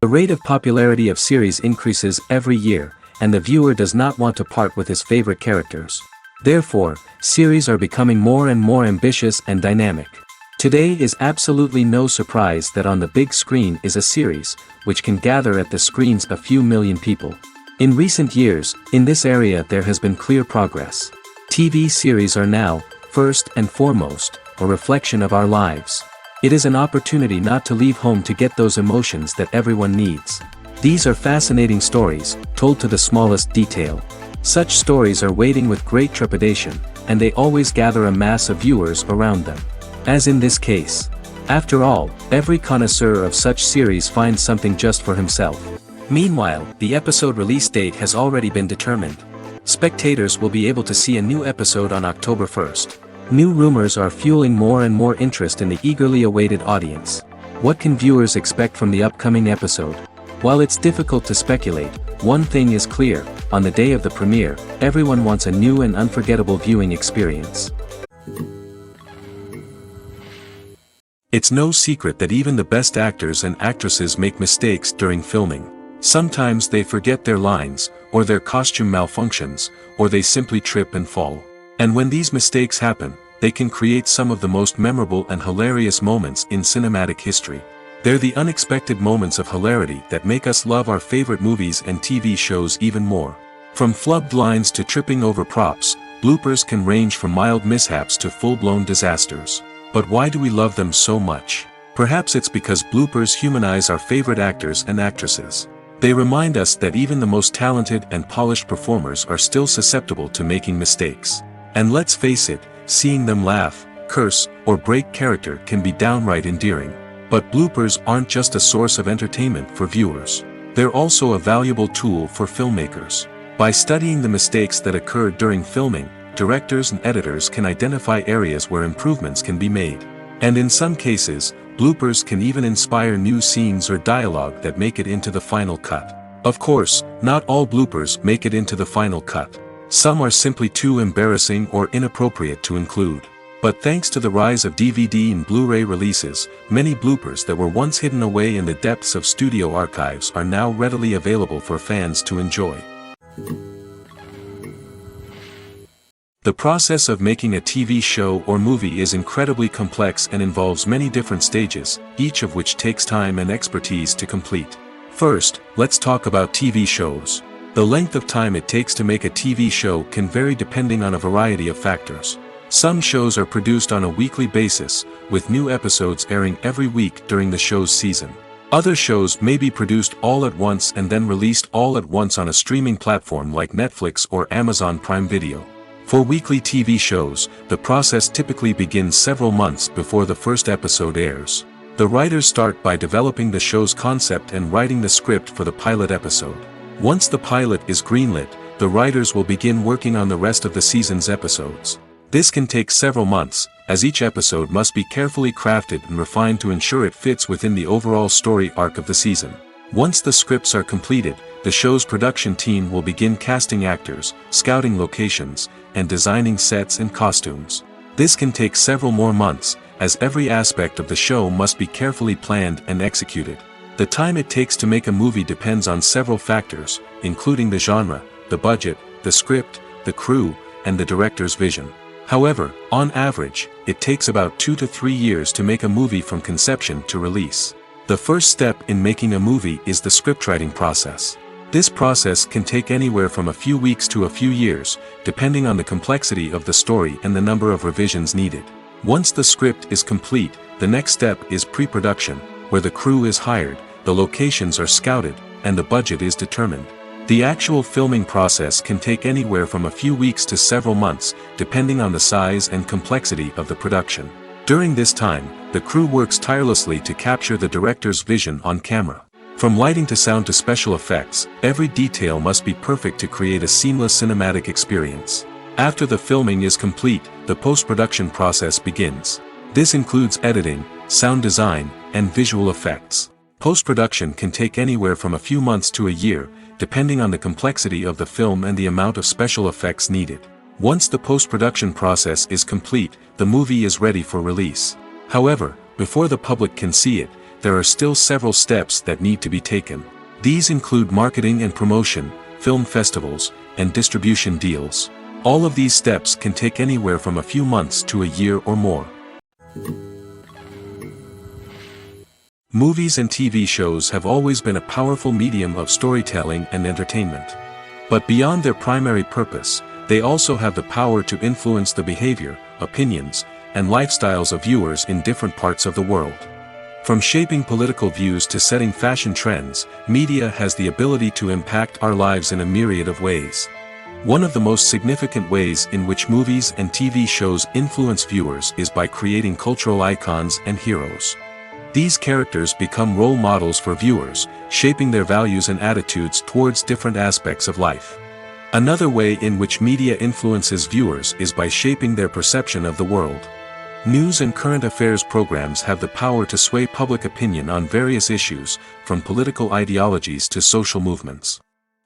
The rate of popularity of series increases every year, and the viewer does not want to part with his favorite characters. Therefore, series are becoming more and more ambitious and dynamic. Today is absolutely no surprise that on the big screen is a series, which can gather at the screens a few million people. In recent years, in this area there has been clear progress. TV series are now, first and foremost, a reflection of our lives. It is an opportunity not to leave home to get those emotions that everyone needs. These are fascinating stories, told to the smallest detail. Such stories are waiting with great trepidation, and they always gather a mass of viewers around them. As in this case. After all, every connoisseur of such series finds something just for himself. Meanwhile, the episode release date has already been determined. Spectators will be able to see a new episode on October 1st. New rumors are fueling more and more interest in the eagerly awaited audience. What can viewers expect from the upcoming episode? While it's difficult to speculate, one thing is clear: on the day of the premiere, everyone wants a new and unforgettable viewing experience. It's no secret that even the best actors and actresses make mistakes during filming. Sometimes they forget their lines, or their costume malfunctions, or they simply trip and fall. And when these mistakes happen, they can create some of the most memorable and hilarious moments in cinematic history. They're the unexpected moments of hilarity that make us love our favorite movies and TV shows even more. From flubbed lines to tripping over props, bloopers can range from mild mishaps to full-blown disasters. But why do we love them so much? Perhaps it's because bloopers humanize our favorite actors and actresses. They remind us that even the most talented and polished performers are still susceptible to making mistakes. And let's face it, seeing them laugh, curse, or break character can be downright endearing. But bloopers aren't just a source of entertainment for viewers. They're also a valuable tool for filmmakers. By studying the mistakes that occurred during filming, directors and editors can identify areas where improvements can be made. And in some cases, bloopers can even inspire new scenes or dialogue that make it into the final cut. Of course, not all bloopers make it into the final cut. Some are simply too embarrassing or inappropriate to include. But thanks to the rise of DVD and Blu-ray releases, many bloopers that were once hidden away in the depths of studio archives are now readily available for fans to enjoy. The process of making a TV show or movie is incredibly complex and involves many different stages, each of which takes time and expertise to complete. First, let's talk about TV shows. The length of time it takes to make a TV show can vary depending on a variety of factors. Some shows are produced on a weekly basis, with new episodes airing every week during the show's season. Other shows may be produced all at once and then released all at once on a streaming platform like Netflix or Amazon Prime Video. For weekly TV shows, the process typically begins several months before the first episode airs. The writers start by developing the show's concept and writing the script for the pilot episode. Once the pilot is greenlit, the writers will begin working on the rest of the season's episodes. This can take several months, as each episode must be carefully crafted and refined to ensure it fits within the overall story arc of the season. Once the scripts are completed, the show's production team will begin casting actors, scouting locations, and designing sets and costumes. This can take several more months, as every aspect of the show must be carefully planned and executed. The time it takes to make a movie depends on several factors, including the genre, the budget, the script, the crew, and the director's vision. However, on average, it takes about 2 to 3 years to make a movie from conception to release. The first step in making a movie is the scriptwriting process. This process can take anywhere from a few weeks to a few years, depending on the complexity of the story and the number of revisions needed. Once the script is complete, the next step is pre-production, where the crew is hired, the locations are scouted, and the budget is determined. The actual filming process can take anywhere from a few weeks to several months, depending on the size and complexity of the production. During this time, the crew works tirelessly to capture the director's vision on camera. From lighting to sound to special effects, every detail must be perfect to create a seamless cinematic experience. After the filming is complete, the post-production process begins. This includes editing, sound design, and visual effects. Post-production can take anywhere from a few months to a year, depending on the complexity of the film and the amount of special effects needed. Once the post-production process is complete, the movie is ready for release. However, before the public can see it, there are still several steps that need to be taken. These include marketing and promotion, film festivals, and distribution deals. All of these steps can take anywhere from a few months to a year or more. Movies and TV shows have always been a powerful medium of storytelling and entertainment. But beyond their primary purpose, they also have the power to influence the behavior, opinions, and lifestyles of viewers in different parts of the world. From shaping political views to setting fashion trends, media has the ability to impact our lives in a myriad of ways. One of the most significant ways in which movies and TV shows influence viewers is by creating cultural icons and heroes. These characters become role models for viewers, shaping their values and attitudes towards different aspects of life. Another way in which media influences viewers is by shaping their perception of the world. News and current affairs programs have the power to sway public opinion on various issues, from political ideologies to social movements.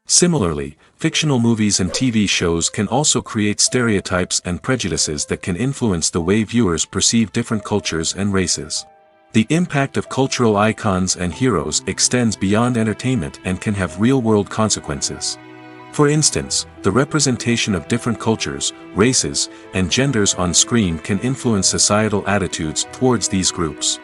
Similarly, fictional movies and TV shows can also create stereotypes and prejudices that can influence the way viewers perceive different cultures and races. The impact of cultural icons and heroes extends beyond entertainment and can have real-world consequences. For instance, the representation of different cultures, races, and genders on screen can influence societal attitudes towards these groups.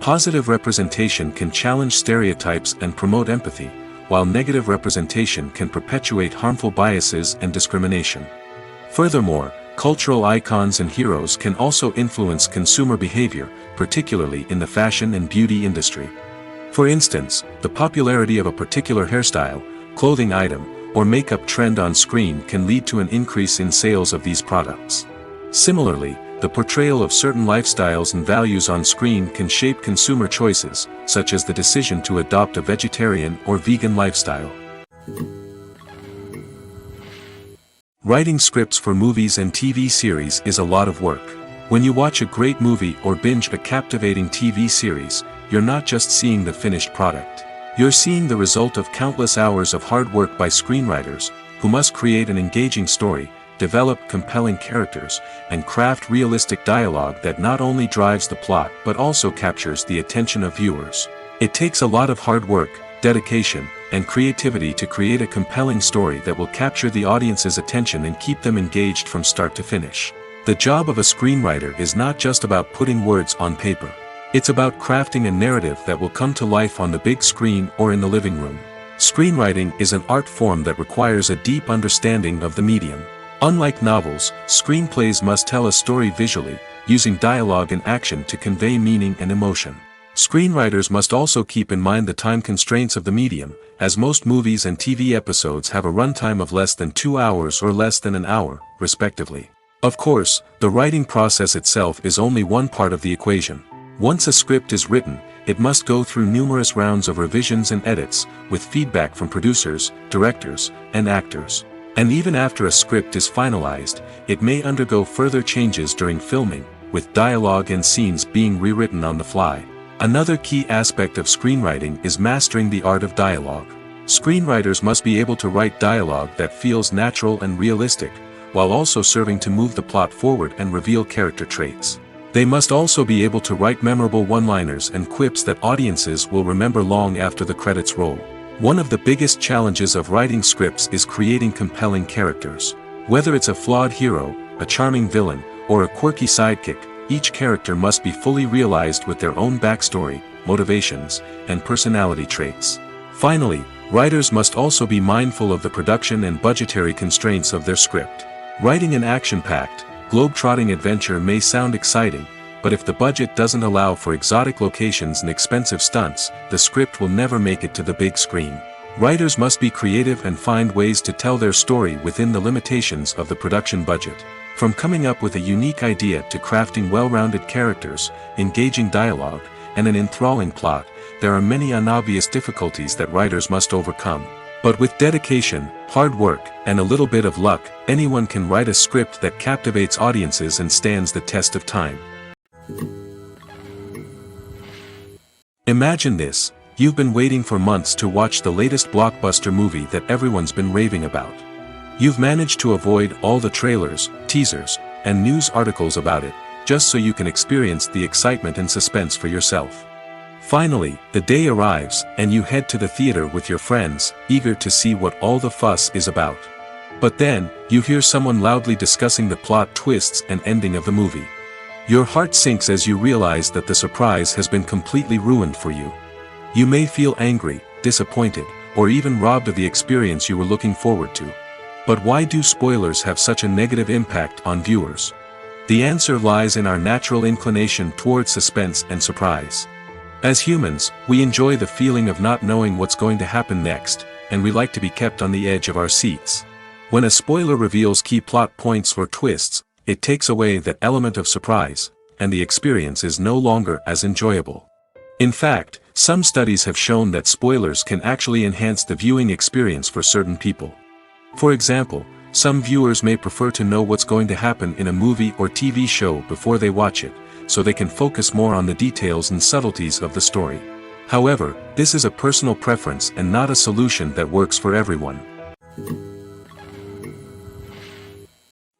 Positive representation can challenge stereotypes and promote empathy, while negative representation can perpetuate harmful biases and discrimination. Furthermore, cultural icons and heroes can also influence consumer behavior, particularly in the fashion and beauty industry. For instance, the popularity of a particular hairstyle, clothing item, or makeup trend on screen can lead to an increase in sales of these products. Similarly, the portrayal of certain lifestyles and values on screen can shape consumer choices, such as the decision to adopt a vegetarian or vegan lifestyle. Writing scripts for movies and TV series is a lot of work. When you watch a great movie or binge a captivating TV series, you're not just seeing the finished product. You're seeing the result of countless hours of hard work by screenwriters, who must create an engaging story, develop compelling characters, and craft realistic dialogue that not only drives the plot but also captures the attention of viewers. It takes a lot of hard work, dedication, and creativity to create a compelling story that will capture the audience's attention and keep them engaged from start to finish. The job of a screenwriter is not just about putting words on paper. It's about crafting a narrative that will come to life on the big screen or in the living room. Screenwriting is an art form that requires a deep understanding of the medium. Unlike novels, screenplays must tell a story visually, using dialogue and action to convey meaning and emotion. Screenwriters must also keep in mind the time constraints of the medium, as most movies and TV episodes have a runtime of less than 2 hours or less than an hour, respectively. Of course, the writing process itself is only one part of the equation. Once a script is written, it must go through numerous rounds of revisions and edits, with feedback from producers, directors, and actors. And even after a script is finalized, it may undergo further changes during filming, with dialogue and scenes being rewritten on the fly. Another key aspect of screenwriting is mastering the art of dialogue. Screenwriters must be able to write dialogue that feels natural and realistic, while also serving to move the plot forward and reveal character traits. They must also be able to write memorable one-liners and quips that audiences will remember long after the credits roll. One of the biggest challenges of writing scripts is creating compelling characters. Whether it's a flawed hero, a charming villain, or a quirky sidekick, each character must be fully realized with their own backstory, motivations, and personality traits. Finally, writers must also be mindful of the production and budgetary constraints of their script. Writing an action-packed, globe-trotting adventure may sound exciting, but if the budget doesn't allow for exotic locations and expensive stunts, the script will never make it to the big screen. Writers must be creative and find ways to tell their story within the limitations of the production budget. From coming up with a unique idea to crafting well-rounded characters, engaging dialogue, and an enthralling plot, there are many unobvious difficulties that writers must overcome. But with dedication, hard work, and a little bit of luck, anyone can write a script that captivates audiences and stands the test of time. Imagine this: you've been waiting for months to watch the latest blockbuster movie that everyone's been raving about. You've managed to avoid all the trailers, teasers, and news articles about it, just so you can experience the excitement and suspense for yourself. Finally, the day arrives, and you head to the theater with your friends, eager to see what all the fuss is about. But then, you hear someone loudly discussing the plot twists and ending of the movie. Your heart sinks as you realize that the surprise has been completely ruined for you. You may feel angry, disappointed, or even robbed of the experience you were looking forward to. But why do spoilers have such a negative impact on viewers? The answer lies in our natural inclination towards suspense and surprise. As humans, we enjoy the feeling of not knowing what's going to happen next, and we like to be kept on the edge of our seats. When a spoiler reveals key plot points or twists, it takes away that element of surprise, and the experience is no longer as enjoyable. In fact, some studies have shown that spoilers can actually enhance the viewing experience for certain people. For example, some viewers may prefer to know what's going to happen in a movie or TV show before they watch it, so they can focus more on the details and subtleties of the story. However, this is a personal preference and not a solution that works for everyone.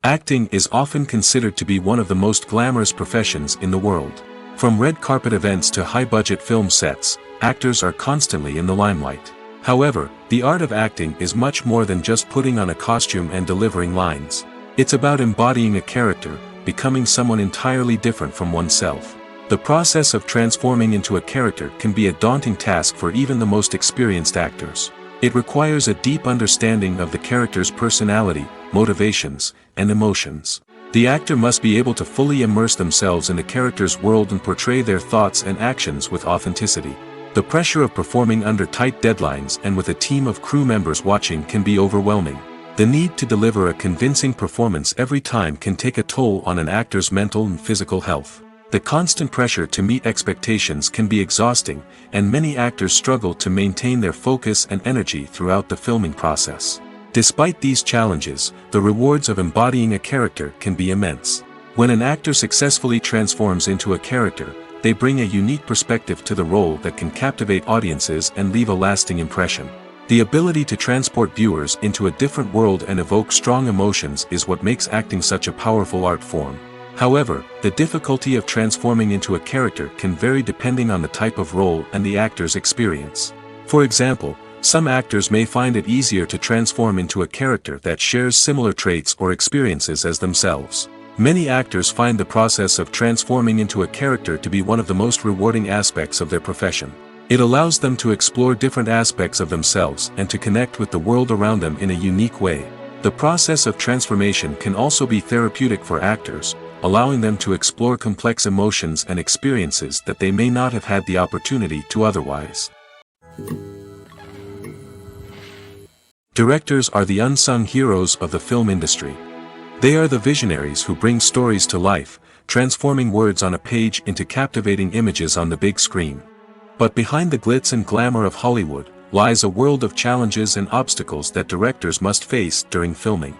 Acting is often considered to be one of the most glamorous professions in the world. From red carpet events to high-budget film sets, actors are constantly in the limelight. However, the art of acting is much more than just putting on a costume and delivering lines. It's about embodying a character, becoming someone entirely different from oneself. The process of transforming into a character can be a daunting task for even the most experienced actors. It requires a deep understanding of the character's personality, motivations, and emotions. The actor must be able to fully immerse themselves in the character's world and portray their thoughts and actions with authenticity. The pressure of performing under tight deadlines and with a team of crew members watching can be overwhelming. The need to deliver a convincing performance every time can take a toll on an actor's mental and physical health. The constant pressure to meet expectations can be exhausting, and many actors struggle to maintain their focus and energy throughout the filming process. Despite these challenges, the rewards of embodying a character can be immense. When an actor successfully transforms into a character, they bring a unique perspective to the role that can captivate audiences and leave a lasting impression. The ability to transport viewers into a different world and evoke strong emotions is what makes acting such a powerful art form. However, the difficulty of transforming into a character can vary depending on the type of role and the actor's experience. For example, some actors may find it easier to transform into a character that shares similar traits or experiences as themselves. Many actors find the process of transforming into a character to be one of the most rewarding aspects of their profession. It allows them to explore different aspects of themselves and to connect with the world around them in a unique way. The process of transformation can also be therapeutic for actors, allowing them to explore complex emotions and experiences that they may not have had the opportunity to otherwise. Directors are the unsung heroes of the film industry. They are the visionaries who bring stories to life, transforming words on a page into captivating images on the big screen. But behind the glitz and glamour of Hollywood, lies a world of challenges and obstacles that directors must face during filming.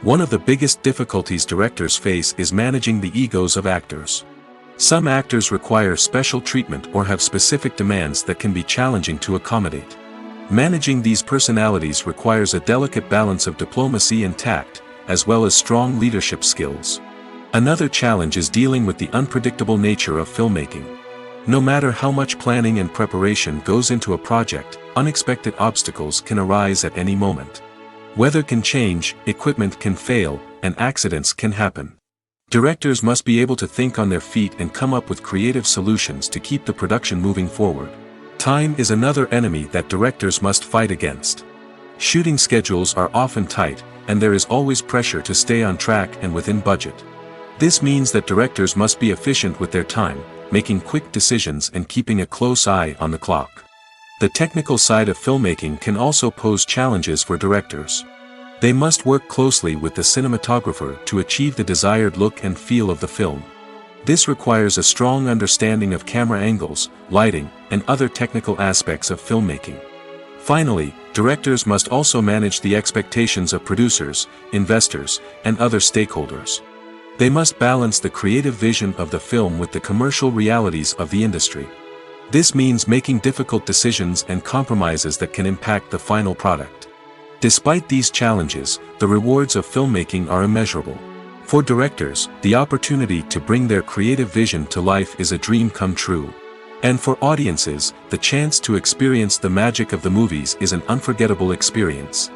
One of the biggest difficulties directors face is managing the egos of actors. Some actors require special treatment or have specific demands that can be challenging to accommodate. Managing these personalities requires a delicate balance of diplomacy and tact, as well as strong leadership skills. Another challenge is dealing with the unpredictable nature of filmmaking. No matter how much planning and preparation goes into a project, unexpected obstacles can arise at any moment. Weather can change, equipment can fail, and accidents can happen. Directors must be able to think on their feet and come up with creative solutions to keep the production moving forward. Time is another enemy that directors must fight against. Shooting schedules are often tight, and there is always pressure to stay on track and within budget. This means that directors must be efficient with their time, making quick decisions and keeping a close eye on the clock. The technical side of filmmaking can also pose challenges for directors. They must work closely with the cinematographer to achieve the desired look and feel of the film. This requires a strong understanding of camera angles, lighting, and other technical aspects of filmmaking. Finally, directors must also manage the expectations of producers, investors, and other stakeholders. They must balance the creative vision of the film with the commercial realities of the industry. This means making difficult decisions and compromises that can impact the final product. Despite these challenges, the rewards of filmmaking are immeasurable. For directors, the opportunity to bring their creative vision to life is a dream come true. And for audiences, the chance to experience the magic of the movies is an unforgettable experience.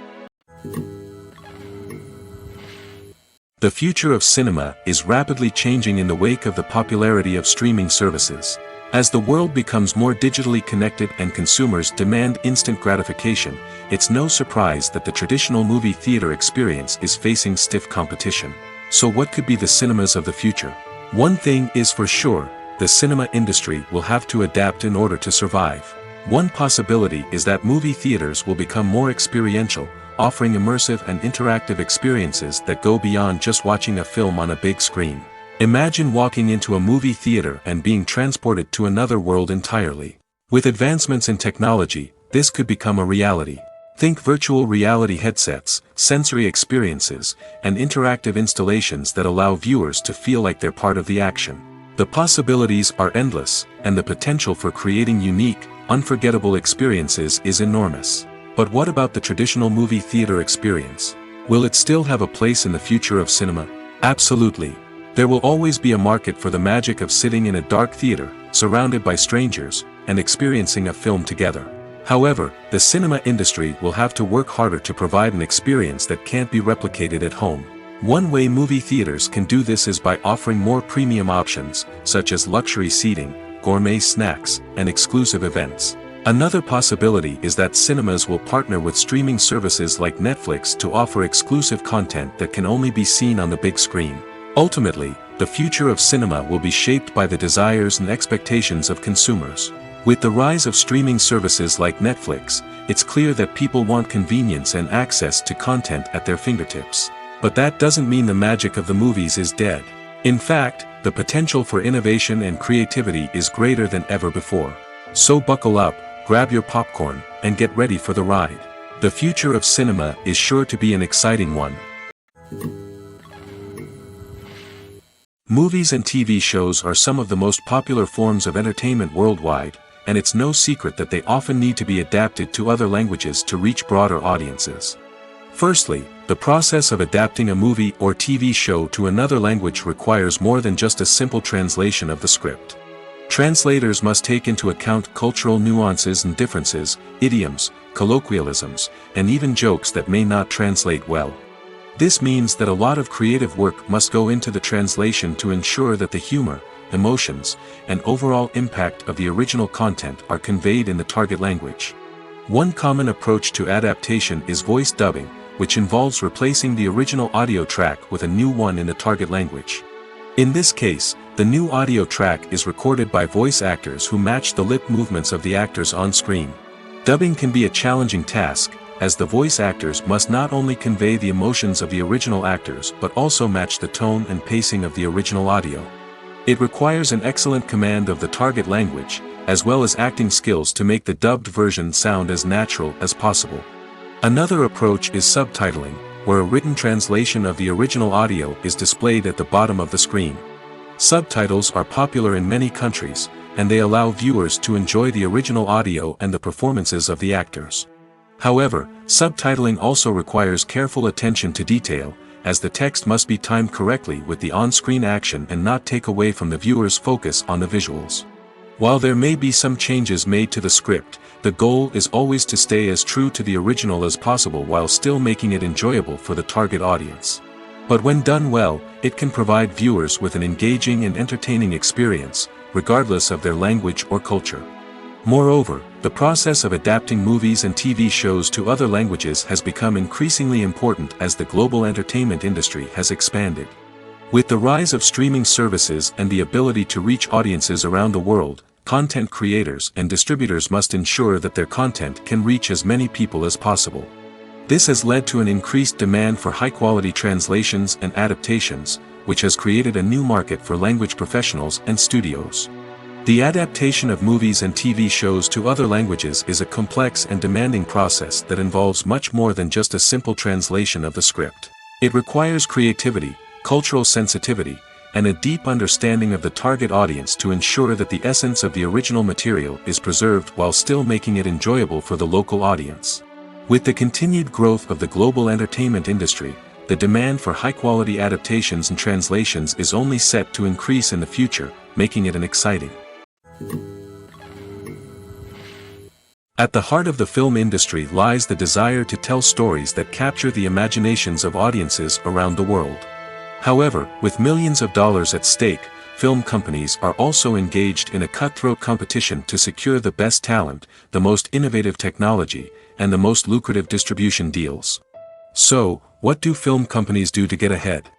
The future of cinema is rapidly changing in the wake of the popularity of streaming services. As the world becomes more digitally connected and consumers demand instant gratification, it's no surprise that the traditional movie theater experience is facing stiff competition. So what could be the cinemas of the future? One thing is for sure, the cinema industry will have to adapt in order to survive. One possibility is that movie theaters will become more experiential, offering immersive and interactive experiences that go beyond just watching a film on a big screen. Imagine walking into a movie theater and being transported to another world entirely. With advancements in technology, this could become a reality. Think virtual reality headsets, sensory experiences, and interactive installations that allow viewers to feel like they're part of the action. The possibilities are endless, and the potential for creating unique, unforgettable experiences is enormous. But what about the traditional movie theater experience? Will it still have a place in the future of cinema? Absolutely. There will always be a market for the magic of sitting in a dark theater, surrounded by strangers, and experiencing a film together. However, the cinema industry will have to work harder to provide an experience that can't be replicated at home. One way movie theaters can do this is by offering more premium options, such as luxury seating, gourmet snacks, and exclusive events. Another possibility is that cinemas will partner with streaming services like Netflix to offer exclusive content that can only be seen on the big screen. Ultimately, the future of cinema will be shaped by the desires and expectations of consumers. With the rise of streaming services like Netflix, it's clear that people want convenience and access to content at their fingertips. But that doesn't mean the magic of the movies is dead. In fact, the potential for innovation and creativity is greater than ever before. So buckle up, grab your popcorn, and get ready for the ride. The future of cinema is sure to be an exciting one. Movies and TV shows are some of the most popular forms of entertainment worldwide, and it's no secret that they often need to be adapted to other languages to reach broader audiences. Firstly, the process of adapting a movie or TV show to another language requires more than just a simple translation of the script. Translators must take into account cultural nuances and differences, idioms, colloquialisms, and even jokes that may not translate well. This means that a lot of creative work must go into the translation to ensure that the humor, emotions, and overall impact of the original content are conveyed in the target language. One common approach to adaptation is voice dubbing, which involves replacing the original audio track with a new one in the target language. In this case, the new audio track is recorded by voice actors who match the lip movements of the actors on screen. Dubbing can be a challenging task, as the voice actors must not only convey the emotions of the original actors but also match the tone and pacing of the original audio. It requires an excellent command of the target language, as well as acting skills to make the dubbed version sound as natural as possible. Another approach is subtitling, where a written translation of the original audio is displayed at the bottom of the screen. Subtitles are popular in many countries, and they allow viewers to enjoy the original audio and the performances of the actors. However, subtitling also requires careful attention to detail, as the text must be timed correctly with the on-screen action and not take away from the viewer's focus on the visuals. While there may be some changes made to the script, the goal is always to stay as true to the original as possible while still making it enjoyable for the target audience. But when done well, it can provide viewers with an engaging and entertaining experience, regardless of their language or culture. Moreover, the process of adapting movies and TV shows to other languages has become increasingly important as the global entertainment industry has expanded. With the rise of streaming services and the ability to reach audiences around the world, content creators and distributors must ensure that their content can reach as many people as possible. This has led to an increased demand for high-quality translations and adaptations, which has created a new market for language professionals and studios. The adaptation of movies and TV shows to other languages is a complex and demanding process that involves much more than just a simple translation of the script. It requires creativity, cultural sensitivity, and a deep understanding of the target audience to ensure that the essence of the original material is preserved while still making it enjoyable for the local audience. With the continued growth of the global entertainment industry, the demand for high-quality adaptations and translations is only set to increase in the future, making it an exciting At the heart of the film industry lies the desire to tell stories that capture the imaginations of audiences around the world. However, with millions of dollars at stake, film companies are also engaged in a cutthroat competition to secure the best talent, the most innovative technology, and the most lucrative distribution deals. So, what do film companies do to get ahead?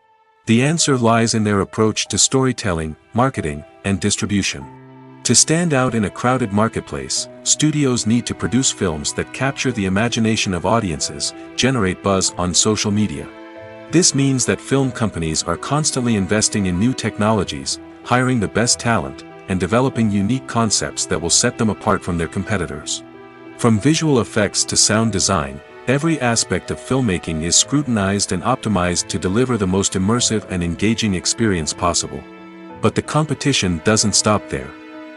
The answer lies in their approach to storytelling, marketing, and distribution. To stand out in a crowded marketplace, studios need to produce films that capture the imagination of audiences, generate buzz on social media. This means that film companies are constantly investing in new technologies, hiring the best talent, and developing unique concepts that will set them apart from their competitors. From visual effects to sound design, every aspect of filmmaking is scrutinized and optimized to deliver the most immersive and engaging experience possible. But the competition doesn't stop there.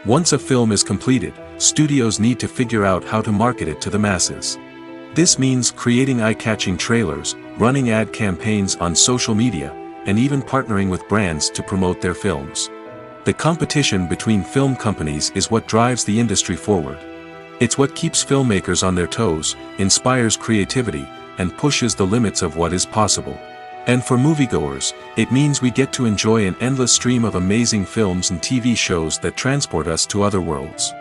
Once a film is completed, studios need to figure out how to market it to the masses. This means creating eye-catching trailers, running ad campaigns on social media, and even partnering with brands to promote their films. The competition between film companies is what drives the industry forward. It's what keeps filmmakers on their toes, inspires creativity, and pushes the limits of what is possible. And for moviegoers, it means we get to enjoy an endless stream of amazing films and TV shows that transport us to other worlds.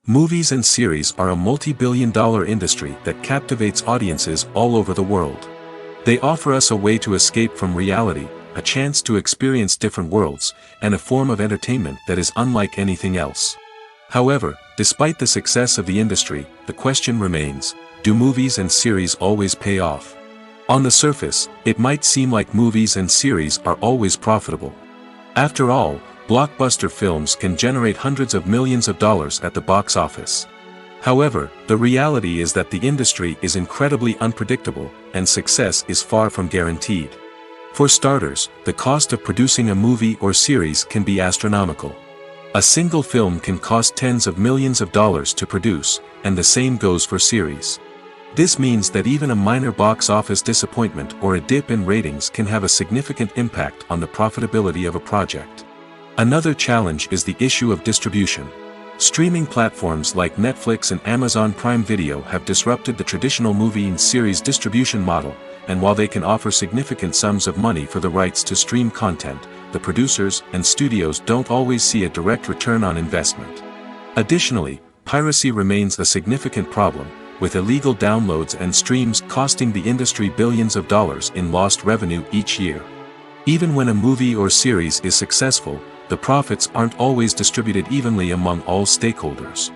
Movies and series are a multi-billion-dollar industry that captivates audiences all over the world. They offer us a way to escape from reality, a chance to experience different worlds, and a form of entertainment that is unlike anything else. However, despite the success of the industry, the question remains, do movies and series always pay off? On the surface, it might seem like movies and series are always profitable. After all, blockbuster films can generate hundreds of millions of dollars at the box office. However, the reality is that the industry is incredibly unpredictable, and success is far from guaranteed. For starters, the cost of producing a movie or series can be astronomical. A single film can cost tens of millions of dollars to produce, and the same goes for series. This means that even a minor box office disappointment or a dip in ratings can have a significant impact on the profitability of a project. Another challenge is the issue of distribution. Streaming platforms like Netflix and Amazon Prime Video have disrupted the traditional movie and series distribution model, and while they can offer significant sums of money for the rights to stream content, the producers and studios don't always see a direct return on investment. Additionally, piracy remains a significant problem, with illegal downloads and streams costing the industry billions of dollars in lost revenue each year. Even when a movie or series is successful, the profits aren't always distributed evenly among all stakeholders.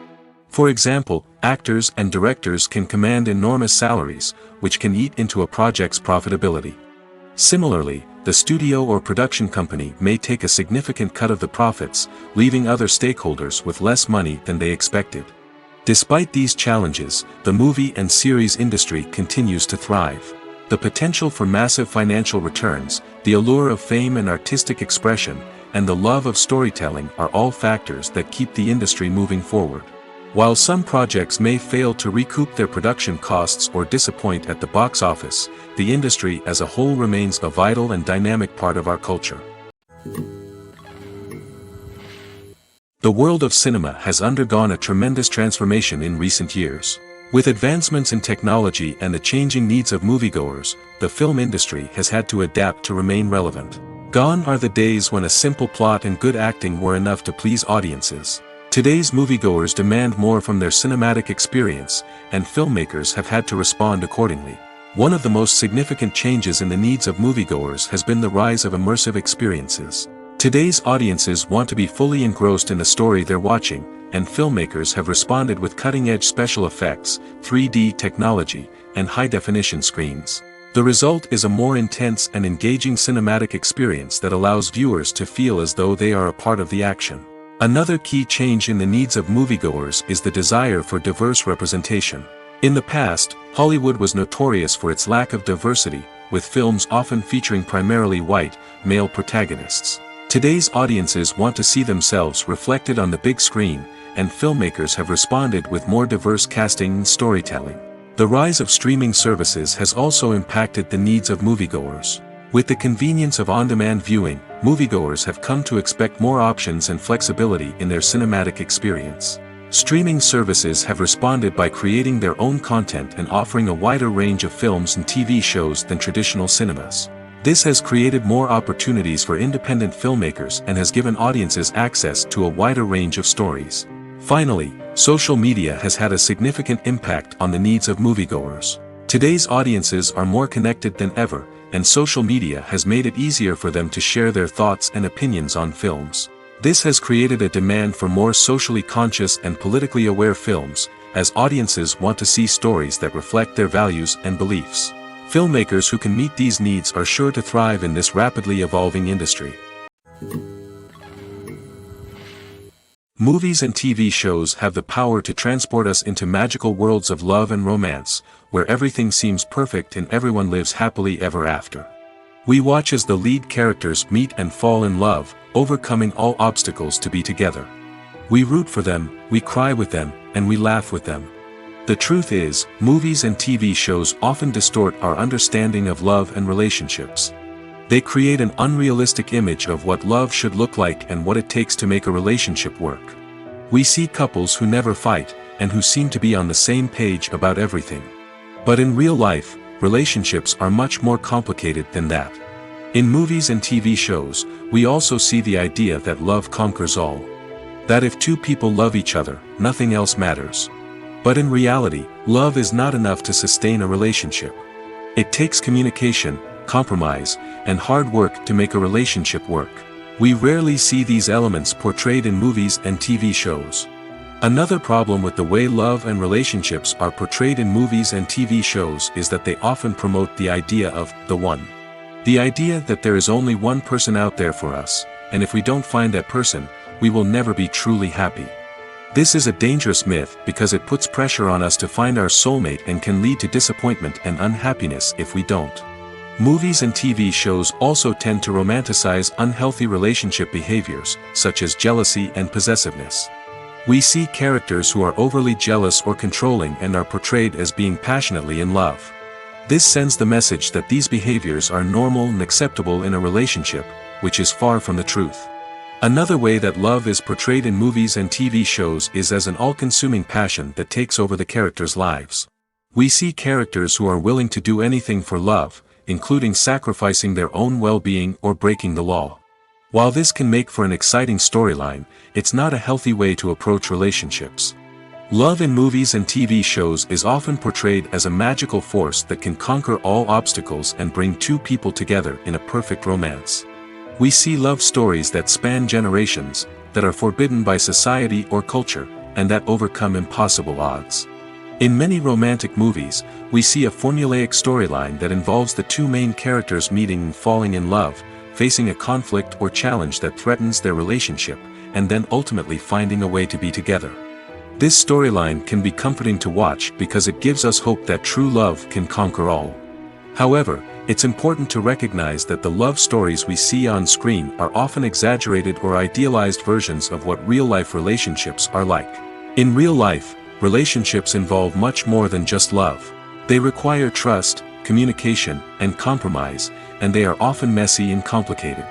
For example, actors and directors can command enormous salaries, which can eat into a project's profitability. Similarly, the studio or production company may take a significant cut of the profits, leaving other stakeholders with less money than they expected. Despite these challenges, the movie and series industry continues to thrive. The potential for massive financial returns, the allure of fame and artistic expression, and the love of storytelling are all factors that keep the industry moving forward. While some projects may fail to recoup their production costs or disappoint at the box office, the industry as a whole remains a vital and dynamic part of our culture. The world of cinema has undergone a tremendous transformation in recent years. With advancements in technology and the changing needs of moviegoers, the film industry has had to adapt to remain relevant. Gone are the days when a simple plot and good acting were enough to please audiences. Today's moviegoers demand more from their cinematic experience, and filmmakers have had to respond accordingly. One of the most significant changes in the needs of moviegoers has been the rise of immersive experiences. Today's audiences want to be fully engrossed in the story they're watching, and filmmakers have responded with cutting-edge special effects, 3D technology, and high-definition screens. The result is a more intense and engaging cinematic experience that allows viewers to feel as though they are a part of the action. Another key change in the needs of moviegoers is the desire for diverse representation. In the past, Hollywood was notorious for its lack of diversity, with films often featuring primarily white, male protagonists. Today's audiences want to see themselves reflected on the big screen, and filmmakers have responded with more diverse casting and storytelling. The rise of streaming services has also impacted the needs of moviegoers. With the convenience of on-demand viewing, moviegoers have come to expect more options and flexibility in their cinematic experience. Streaming services have responded by creating their own content and offering a wider range of films and TV shows than traditional cinemas. This has created more opportunities for independent filmmakers and has given audiences access to a wider range of stories. Finally, social media has had a significant impact on the needs of moviegoers. Today's audiences are more connected than ever, and social media has made it easier for them to share their thoughts and opinions on films. This has created a demand for more socially conscious and politically aware films, as audiences want to see stories that reflect their values and beliefs. Filmmakers who can meet these needs are sure to thrive in this rapidly evolving industry. Movies and TV shows have the power to transport us into magical worlds of love and romance, where everything seems perfect and everyone lives happily ever after. We watch as the lead characters meet and fall in love, overcoming all obstacles to be together. We root for them, we cry with them, and we laugh with them. The truth is, movies and TV shows often distort our understanding of love and relationships. They create an unrealistic image of what love should look like and what it takes to make a relationship work. We see couples who never fight, and who seem to be on the same page about everything. But in real life, relationships are much more complicated than that. In movies and TV shows, we also see the idea that love conquers all. That if two people love each other, nothing else matters. But in reality, love is not enough to sustain a relationship. It takes communication, compromise, and hard work to make a relationship work. We rarely see these elements portrayed in movies and TV shows. Another problem with the way love and relationships are portrayed in movies and TV shows is that they often promote the idea of the one. The idea that there is only one person out there for us, and if we don't find that person, we will never be truly happy. This is a dangerous myth because it puts pressure on us to find our soulmate and can lead to disappointment and unhappiness if we don't. Movies and TV shows also tend to romanticize unhealthy relationship behaviors, such as jealousy and possessiveness. We see characters who are overly jealous or controlling and are portrayed as being passionately in love. This sends the message that these behaviors are normal and acceptable in a relationship, which is far from the truth. Another way that love is portrayed in movies and TV shows is as an all-consuming passion that takes over the characters' lives. We see characters who are willing to do anything for love, including sacrificing their own well-being or breaking the law. While this can make for an exciting storyline, it's not a healthy way to approach relationships. Love in movies and TV shows is often portrayed as a magical force that can conquer all obstacles and bring two people together in a perfect romance. We see love stories that span generations, that are forbidden by society or culture, and that overcome impossible odds. In many romantic movies, we see a formulaic storyline that involves the two main characters meeting and falling in love, facing a conflict or challenge that threatens their relationship, and then ultimately finding a way to be together. This storyline can be comforting to watch because it gives us hope that true love can conquer all. However, it's important to recognize that the love stories we see on screen are often exaggerated or idealized versions of what real-life relationships are like. In real life, relationships involve much more than just love. They require trust, communication, and compromise, and they are often messy and complicated.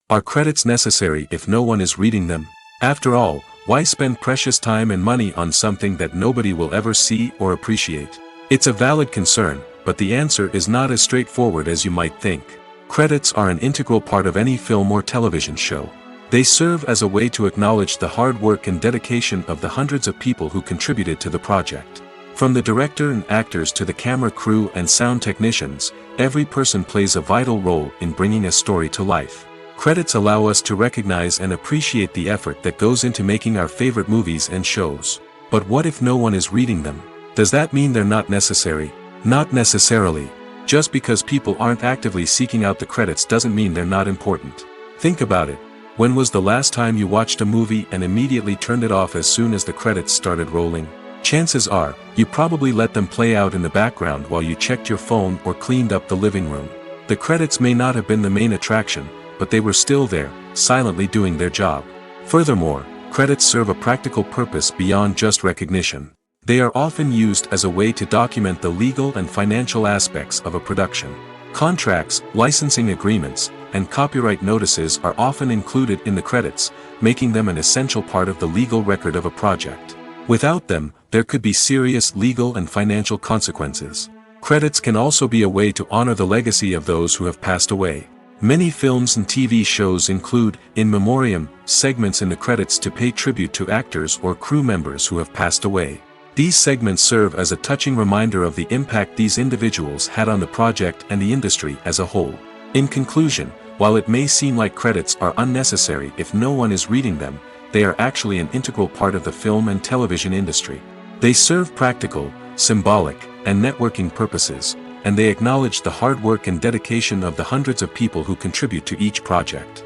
Are credits necessary if no one is reading them? After all, why spend precious time and money on something that nobody will ever see or appreciate? It's a valid concern, but the answer is not as straightforward as you might think. Credits are an integral part of any film or television show. They serve as a way to acknowledge the hard work and dedication of the hundreds of people who contributed to the project. From the director and actors to the camera crew and sound technicians, every person plays a vital role in bringing a story to life. Credits allow us to recognize and appreciate the effort that goes into making our favorite movies and shows. But what if no one is reading them? Does that mean they're not necessary? Not necessarily. Just because people aren't actively seeking out the credits doesn't mean they're not important. Think about it. When was the last time you watched a movie and immediately turned it off as soon as the credits started rolling? Chances are, you probably let them play out in the background while you checked your phone or cleaned up the living room. The credits may not have been the main attraction, but they were still there, silently doing their job. Furthermore, credits serve a practical purpose beyond just recognition. They are often used as a way to document the legal and financial aspects of a production. Contracts, licensing agreements, and copyright notices are often included in the credits, making them an essential part of the legal record of a project. Without them, there could be serious legal and financial consequences. Credits can also be a way to honor the legacy of those who have passed away. Many films and TV shows include, in memoriam, segments in the credits to pay tribute to actors or crew members who have passed away. These segments serve as a touching reminder of the impact these individuals had on the project and the industry as a whole. In conclusion, while it may seem like credits are unnecessary if no one is reading them, they are actually an integral part of the film and television industry. They serve practical, symbolic, and networking purposes, and they acknowledge the hard work and dedication of the hundreds of people who contribute to each project.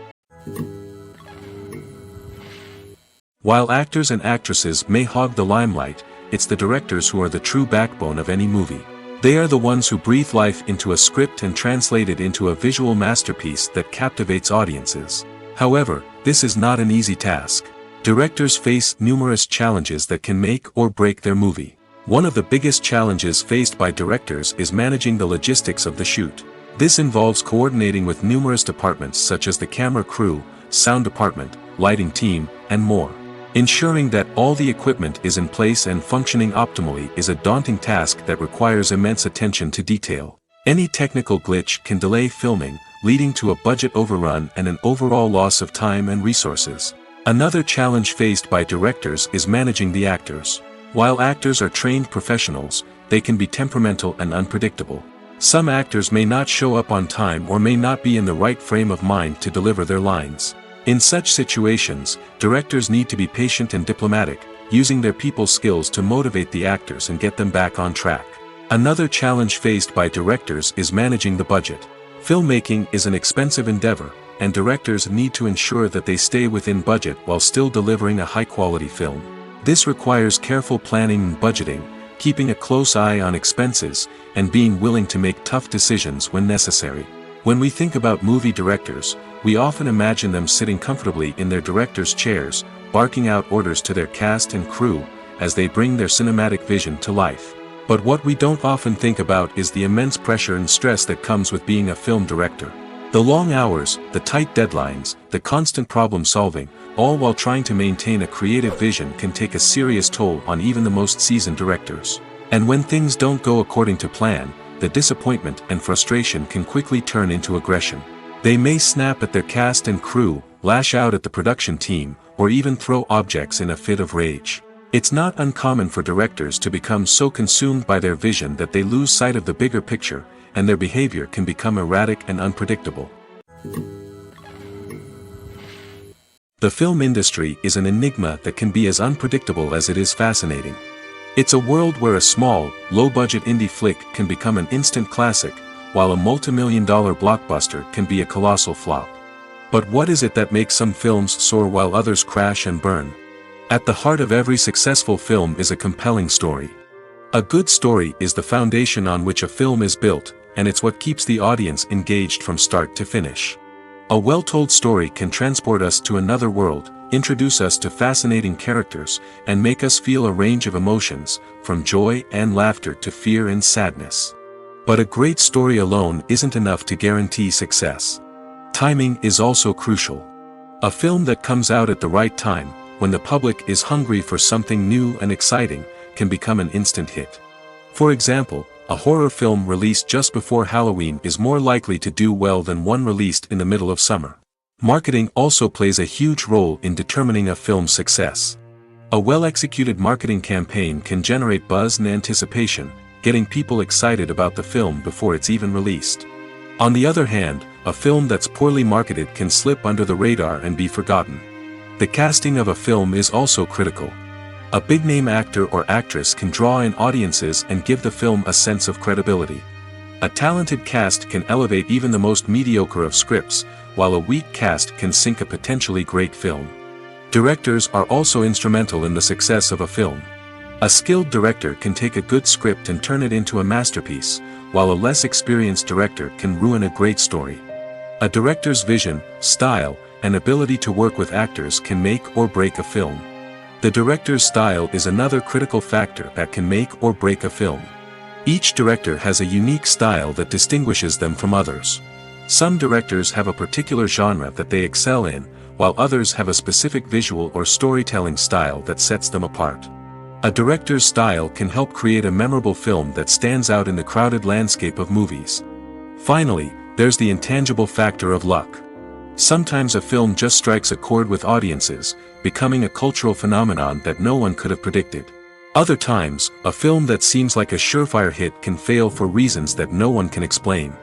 While actors and actresses may hog the limelight, it's the directors who are the true backbone of any movie. They are the ones who breathe life into a script and translate it into a visual masterpiece that captivates audiences. However, this is not an easy task. Directors face numerous challenges that can make or break their movie. One of the biggest challenges faced by directors is managing the logistics of the shoot. This involves coordinating with numerous departments such as the camera crew, sound department, lighting team, and more. Ensuring that all the equipment is in place and functioning optimally is a daunting task that requires immense attention to detail. Any technical glitch can delay filming, leading to a budget overrun and an overall loss of time and resources. Another challenge faced by directors is managing the actors. While actors are trained professionals, they can be temperamental and unpredictable. Some actors may not show up on time or may not be in the right frame of mind to deliver their lines. In such situations, directors need to be patient and diplomatic, using their people skills to motivate the actors and get them back on track. Another challenge faced by directors is managing the budget. Filmmaking is an expensive endeavor, and directors need to ensure that they stay within budget while still delivering a high-quality film. This requires careful planning and budgeting, keeping a close eye on expenses, and being willing to make tough decisions when necessary. When we think about movie directors, we often imagine them sitting comfortably in their director's chairs, barking out orders to their cast and crew, as they bring their cinematic vision to life. But what we don't often think about is the immense pressure and stress that comes with being a film director. The long hours, the tight deadlines, the constant problem solving, all while trying to maintain a creative vision can take a serious toll on even the most seasoned directors. And when things don't go according to plan, the disappointment and frustration can quickly turn into aggression. They may snap at their cast and crew, lash out at the production team, or even throw objects in a fit of rage. It's not uncommon for directors to become so consumed by their vision that they lose sight of the bigger picture, and their behavior can become erratic and unpredictable. The film industry is an enigma that can be as unpredictable as it is fascinating. It's a world where a small, low-budget indie flick can become an instant classic, while a multi-million-dollar blockbuster can be a colossal flop. But what is it that makes some films soar while others crash and burn? At the heart of every successful film is a compelling story. A good story is the foundation on which a film is built, and it's what keeps the audience engaged from start to finish. A well-told story can transport us to another world, introduce us to fascinating characters, and make us feel a range of emotions, from joy and laughter to fear and sadness. But a great story alone isn't enough to guarantee success. Timing is also crucial. A film that comes out at the right time, when the public is hungry for something new and exciting, can become an instant hit. For example, a horror film released just before Halloween is more likely to do well than one released in the middle of summer. Marketing also plays a huge role in determining a film's success. A well-executed marketing campaign can generate buzz and anticipation, getting people excited about the film before it's even released. On the other hand, a film that's poorly marketed can slip under the radar and be forgotten. The casting of a film is also critical. A big-name actor or actress can draw in audiences and give the film a sense of credibility. A talented cast can elevate even the most mediocre of scripts, while a weak cast can sink a potentially great film. Directors are also instrumental in the success of a film. A skilled director can take a good script and turn it into a masterpiece, while a less experienced director can ruin a great story. A director's vision, style, and ability to work with actors can make or break a film. The director's style is another critical factor that can make or break a film. Each director has a unique style that distinguishes them from others. Some directors have a particular genre that they excel in, while others have a specific visual or storytelling style that sets them apart. A director's style can help create a memorable film that stands out in the crowded landscape of movies. Finally, there's the intangible factor of luck. Sometimes a film just strikes a chord with audiences, becoming a cultural phenomenon that no one could have predicted. Other times, a film that seems like a surefire hit can fail for reasons that no one can explain.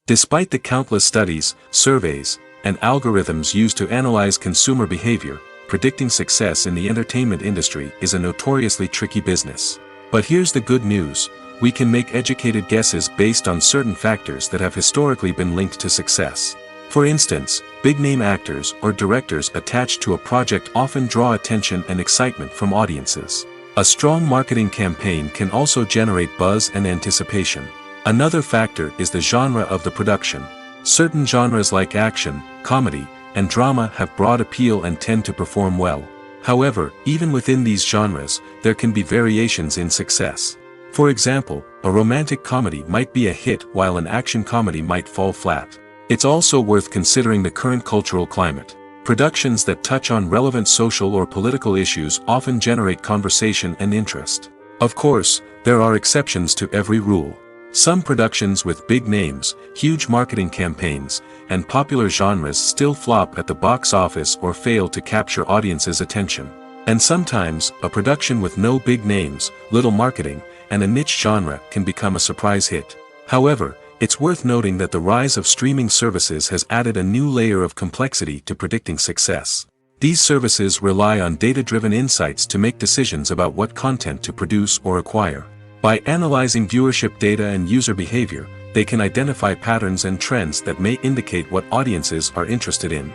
Despite the countless studies, surveys, and algorithms used to analyze consumer behavior, predicting success in the entertainment industry is a notoriously tricky business. But here's the good news: we can make educated guesses based on certain factors that have historically been linked to success. For instance, big-name actors or directors attached to a project often draw attention and excitement from audiences. A strong marketing campaign can also generate buzz and anticipation. Another factor is the genre of the production. Certain genres like action, comedy, and drama have broad appeal and tend to perform well. However, even within these genres, there can be variations in success. For example, a romantic comedy might be a hit while an action comedy might fall flat. It's also worth considering the current cultural climate. Productions that touch on relevant social or political issues often generate conversation and interest. Of course, there are exceptions to every rule. Some productions with big names, huge marketing campaigns, and popular genres still flop at the box office or fail to capture audiences' attention. And sometimes, a production with no big names, little marketing, and a niche genre can become a surprise hit. However, it's worth noting that the rise of streaming services has added a new layer of complexity to predicting success. These services rely on data-driven insights to make decisions about what content to produce or acquire. By analyzing viewership data and user behavior, they can identify patterns and trends that may indicate what audiences are interested in.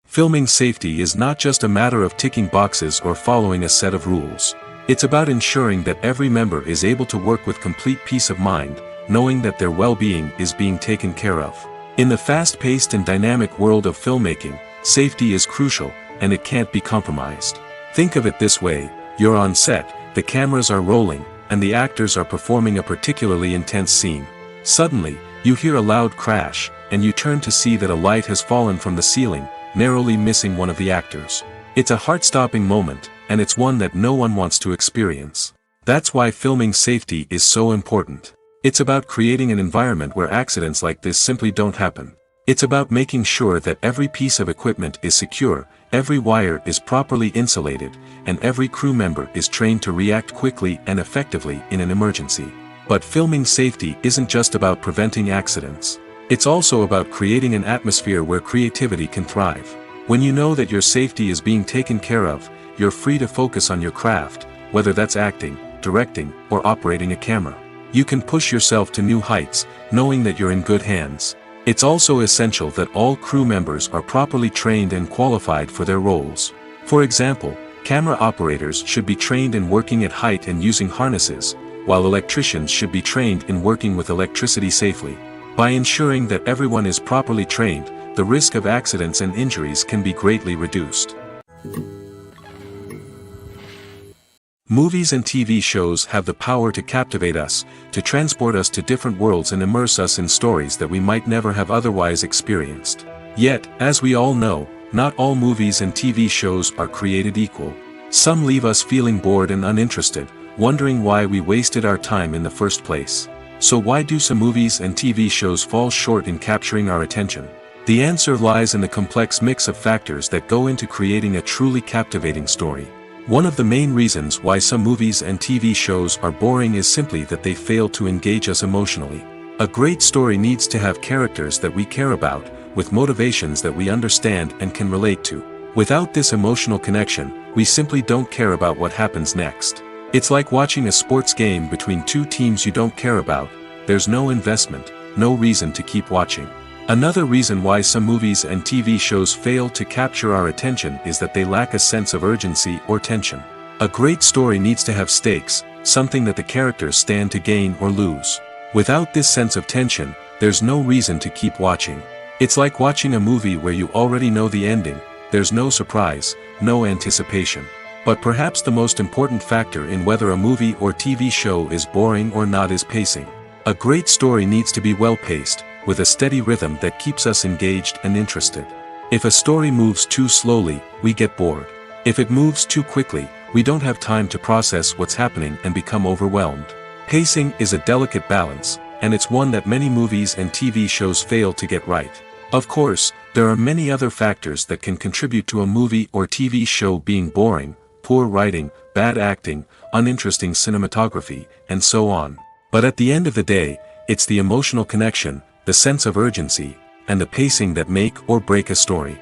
Filming safety is not just a matter of ticking boxes or following a set of rules. It's about ensuring that every member is able to work with complete peace of mind, knowing that their well-being is being taken care of. In the fast-paced and dynamic world of filmmaking, safety is crucial, and it can't be compromised. Think of it this way: you're on set, the cameras are rolling, and the actors are performing a particularly intense scene. Suddenly, you hear a loud crash, and you turn to see that a light has fallen from the ceiling, narrowly missing one of the actors. It's a heart-stopping moment, and it's one that no one wants to experience. That's why filming safety is so important. It's about creating an environment where accidents like this simply don't happen. It's about making sure that every piece of equipment is secure, every wire is properly insulated, and every crew member is trained to react quickly and effectively in an emergency. But filming safety isn't just about preventing accidents. It's also about creating an atmosphere where creativity can thrive. When you know that your safety is being taken care of, you're free to focus on your craft, whether that's acting, directing, or operating a camera. You can push yourself to new heights, knowing that you're in good hands. It's also essential that all crew members are properly trained and qualified for their roles. For example, camera operators should be trained in working at height and using harnesses, while electricians should be trained in working with electricity safely. By ensuring that everyone is properly trained, the risk of accidents and injuries can be greatly reduced. Movies and TV shows have the power to captivate us, to transport us to different worlds and immerse us in stories that we might never have otherwise experienced. Yet, as we all know, not all movies and TV shows are created equal. Some leave us feeling bored and uninterested, wondering why we wasted our time in the first place. So why do some movies and TV shows fall short in capturing our attention? The answer lies in the complex mix of factors that go into creating a truly captivating story. One of the main reasons why some movies and TV shows are boring is simply that they fail to engage us emotionally. A great story needs to have characters that we care about, with motivations that we understand and can relate to. Without this emotional connection, we simply don't care about what happens next. It's like watching a sports game between two teams you don't care about. There's no investment, no reason to keep watching. Another reason why some movies and TV shows fail to capture our attention is that they lack a sense of urgency or tension. A great story needs to have stakes, something that the characters stand to gain or lose. Without this sense of tension, there's no reason to keep watching. It's like watching a movie where you already know the ending, there's no surprise, no anticipation. But perhaps the most important factor in whether a movie or TV show is boring or not is pacing. A great story needs to be well-paced, with a steady rhythm that keeps us engaged and interested. If a story moves too slowly, we get bored. If it moves too quickly, we don't have time to process what's happening and become overwhelmed. Pacing is a delicate balance, and it's one that many movies and TV shows fail to get right. Of course, there are many other factors that can contribute to a movie or TV show being boring: poor writing, bad acting, uninteresting cinematography, and so on. But at the end of the day, it's the emotional connection, the sense of urgency, and the pacing that make or break a story.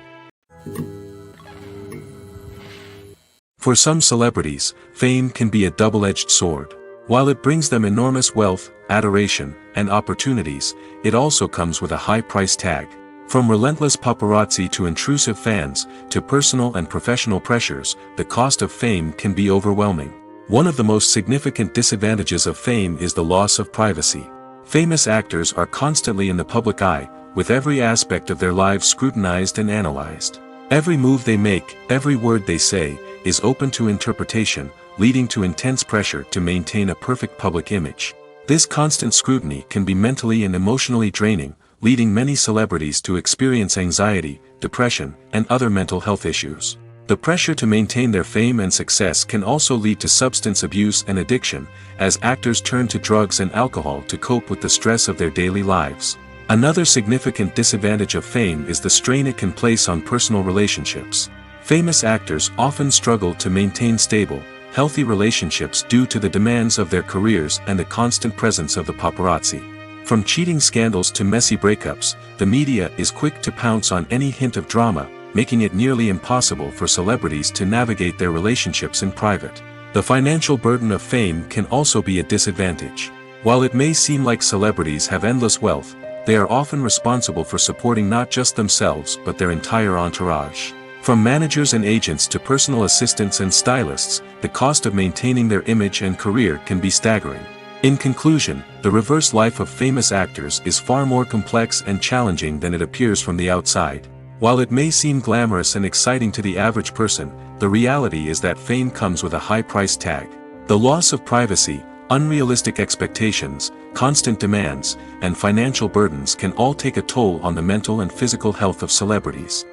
For some celebrities, fame can be a double-edged sword. While it brings them enormous wealth, adoration, and opportunities, it also comes with a high price tag. From relentless paparazzi to intrusive fans, to personal and professional pressures, the cost of fame can be overwhelming. One of the most significant disadvantages of fame is the loss of privacy. Famous actors are constantly in the public eye, with every aspect of their lives scrutinized and analyzed. Every move they make, every word they say, is open to interpretation, leading to intense pressure to maintain a perfect public image. This constant scrutiny can be mentally and emotionally draining, leading many celebrities to experience anxiety, depression, and other mental health issues. The pressure to maintain their fame and success can also lead to substance abuse and addiction, as actors turn to drugs and alcohol to cope with the stress of their daily lives. Another significant disadvantage of fame is the strain it can place on personal relationships. Famous actors often struggle to maintain stable, healthy relationships due to the demands of their careers and the constant presence of the paparazzi. From cheating scandals to messy breakups, the media is quick to pounce on any hint of drama, making it nearly impossible for celebrities to navigate their relationships in private. The financial burden of fame can also be a disadvantage. While it may seem like celebrities have endless wealth, they are often responsible for supporting not just themselves but their entire entourage. From managers and agents to personal assistants and stylists, the cost of maintaining their image and career can be staggering. In conclusion, the reverse life of famous actors is far more complex and challenging than it appears from the outside. While it may seem glamorous and exciting to the average person, the reality is that fame comes with a high price tag. The loss of privacy, unrealistic expectations, constant demands, and financial burdens can all take a toll on the mental and physical health of celebrities.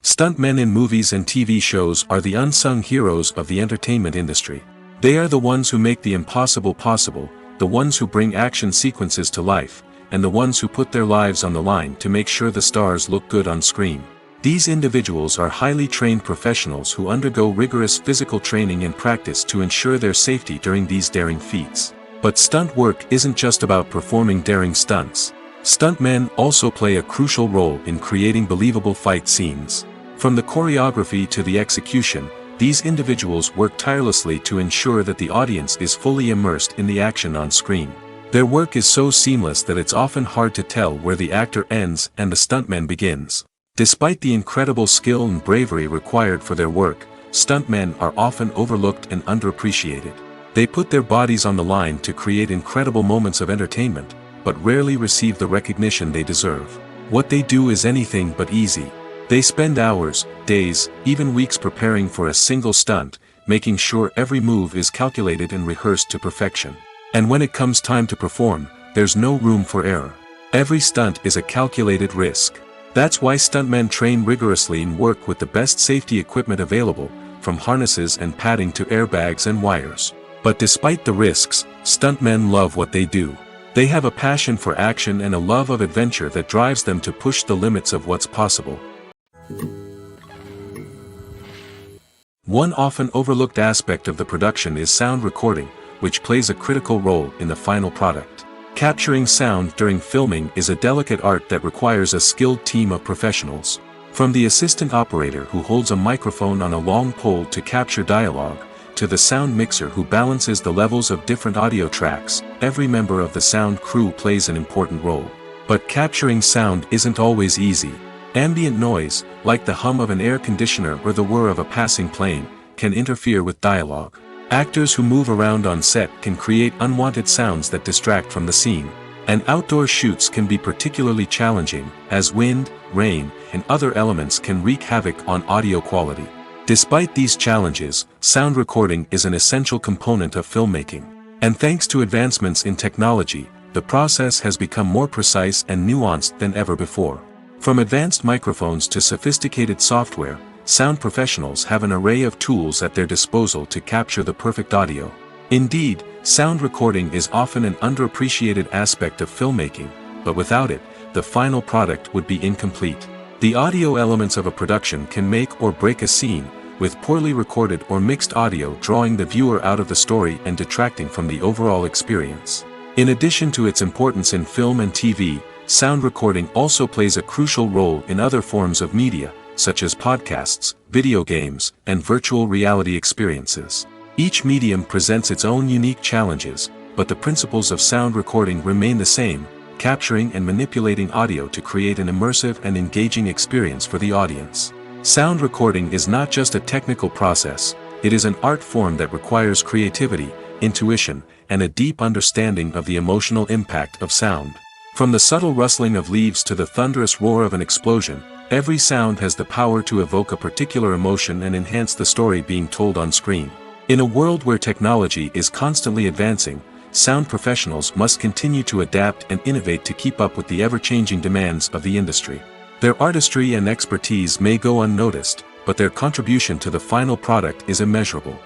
Stuntmen in movies and TV shows are the unsung heroes of the entertainment industry. They are the ones who make the impossible possible, the ones who bring action sequences to life, and the ones who put their lives on the line to make sure the stars look good on screen. These individuals are highly trained professionals who undergo rigorous physical training and practice to ensure their safety during these daring feats. But stunt work isn't just about performing daring stunts. Stuntmen also play a crucial role in creating believable fight scenes. From the choreography to the execution, these individuals work tirelessly to ensure that the audience is fully immersed in the action on screen. Their work is so seamless that it's often hard to tell where the actor ends and the stuntman begins. Despite the incredible skill and bravery required for their work, stuntmen are often overlooked and underappreciated. They put their bodies on the line to create incredible moments of entertainment, but rarely receive the recognition they deserve. What they do is anything but easy. They spend hours, days, even weeks preparing for a single stunt, making sure every move is calculated and rehearsed to perfection. And when it comes time to perform, there's no room for error. Every stunt is a calculated risk. That's why stuntmen train rigorously and work with the best safety equipment available, from harnesses and padding to airbags and wires. But despite the risks, stuntmen love what they do. They have a passion for action and a love of adventure that drives them to push the limits of what's possible. One often overlooked aspect of the production is sound recording, which plays a critical role in the final product. Capturing sound during filming is a delicate art that requires a skilled team of professionals. From the assistant operator who holds a microphone on a long pole to capture dialogue, to the sound mixer who balances the levels of different audio tracks, every member of the sound crew plays an important role. But capturing sound isn't always easy. Ambient noise, like the hum of an air conditioner or the whir of a passing plane, can interfere with dialogue. Actors who move around on set can create unwanted sounds that distract from the scene. And outdoor shoots can be particularly challenging, as wind, rain, and other elements can wreak havoc on audio quality. Despite these challenges, sound recording is an essential component of filmmaking. And thanks to advancements in technology, the process has become more precise and nuanced than ever before. From advanced microphones to sophisticated software, sound professionals have an array of tools at their disposal to capture the perfect audio. Indeed, sound recording is often an underappreciated aspect of filmmaking, but without it, the final product would be incomplete. The audio elements of a production can make or break a scene, with poorly recorded or mixed audio drawing the viewer out of the story and detracting from the overall experience. In addition to its importance in film and TV, sound recording also plays a crucial role in other forms of media, such as podcasts, video games, and virtual reality experiences. Each medium presents its own unique challenges, but the principles of sound recording remain the same, capturing and manipulating audio to create an immersive and engaging experience for the audience. Sound recording is not just a technical process, it is an art form that requires creativity, intuition, and a deep understanding of the emotional impact of sound. From the subtle rustling of leaves to the thunderous roar of an explosion, every sound has the power to evoke a particular emotion and enhance the story being told on screen. In a world where technology is constantly advancing, sound professionals must continue to adapt and innovate to keep up with the ever-changing demands of the industry. Their artistry and expertise may go unnoticed, but their contribution to the final product is immeasurable.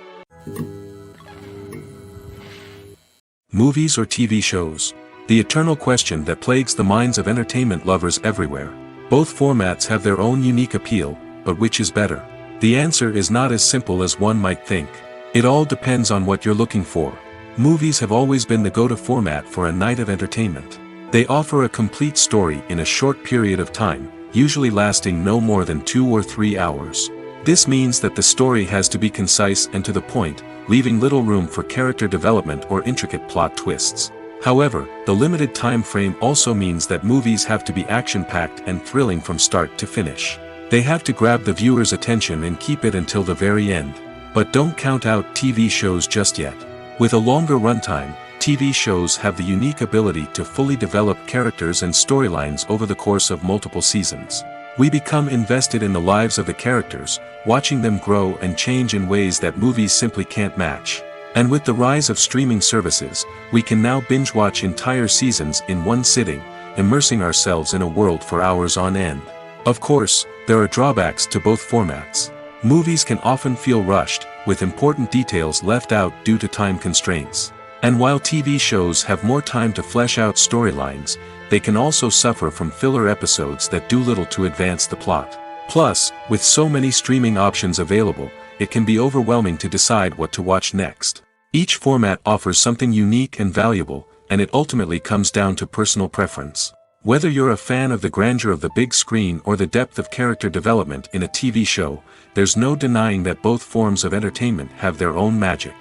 Movies or TV shows? The eternal question that plagues the minds of entertainment lovers everywhere. Both formats have their own unique appeal, but which is better? The answer is not as simple as one might think. It all depends on what you're looking for. Movies have always been the go-to format for a night of entertainment. They offer a complete story in a short period of time, usually lasting no more than 2 or 3 hours. This means that the story has to be concise and to the point, leaving little room for character development or intricate plot twists. However, the limited time frame also means that movies have to be action-packed and thrilling from start to finish. They have to grab the viewer's attention and keep it until the very end. But don't count out TV shows just yet. With a longer runtime, TV shows have the unique ability to fully develop characters and storylines over the course of multiple seasons. We become invested in the lives of the characters, watching them grow and change in ways that movies simply can't match. And with the rise of streaming services, we can now binge-watch entire seasons in one sitting, immersing ourselves in a world for hours on end. Of course, there are drawbacks to both formats. Movies can often feel rushed, with important details left out due to time constraints. And while TV shows have more time to flesh out storylines, they can also suffer from filler episodes that do little to advance the plot. Plus, with so many streaming options available, it can be overwhelming to decide what to watch next. Each format offers something unique and valuable, and it ultimately comes down to personal preference. Whether you're a fan of the grandeur of the big screen or the depth of character development in a TV show, there's no denying that both forms of entertainment have their own magic.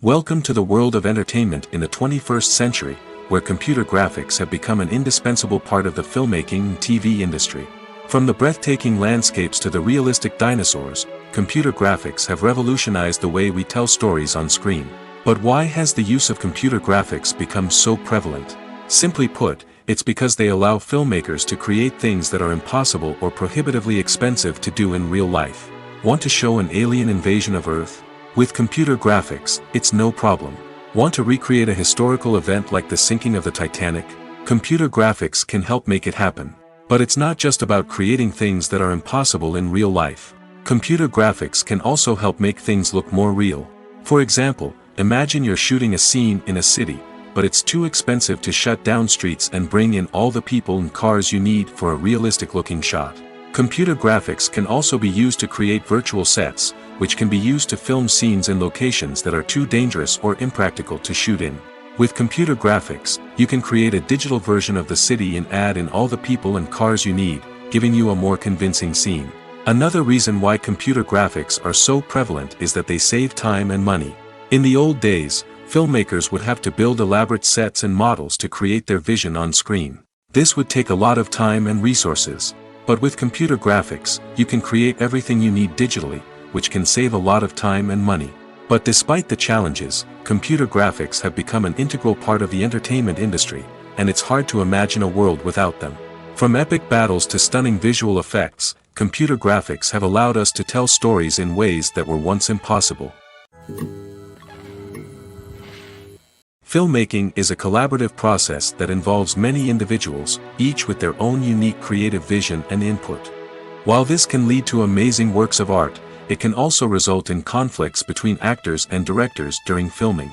Welcome to the world of entertainment in the 21st century, where computer graphics have become an indispensable part of the filmmaking and TV industry. From the breathtaking landscapes to the realistic dinosaurs, computer graphics have revolutionized the way we tell stories on screen. But why has the use of computer graphics become so prevalent? Simply put, it's because they allow filmmakers to create things that are impossible or prohibitively expensive to do in real life. Want to show an alien invasion of Earth? With computer graphics, it's no problem. Want to recreate a historical event like the sinking of the Titanic? Computer graphics can help make it happen. But it's not just about creating things that are impossible in real life. Computer graphics can also help make things look more real. For example, imagine you're shooting a scene in a city, but it's too expensive to shut down streets and bring in all the people and cars you need for a realistic-looking shot. Computer graphics can also be used to create virtual sets, which can be used to film scenes in locations that are too dangerous or impractical to shoot in. With computer graphics, you can create a digital version of the city and add in all the people and cars you need, giving you a more convincing scene. Another reason why computer graphics are so prevalent is that they save time and money. In the old days, filmmakers would have to build elaborate sets and models to create their vision on screen. This would take a lot of time and resources. But with computer graphics, you can create everything you need digitally, which can save a lot of time and money. But despite the challenges, computer graphics have become an integral part of the entertainment industry, and it's hard to imagine a world without them. From epic battles to stunning visual effects, computer graphics have allowed us to tell stories in ways that were once impossible. Filmmaking is a collaborative process that involves many individuals, each with their own unique creative vision and input. While this can lead to amazing works of art, it can also result in conflicts between actors and directors during filming.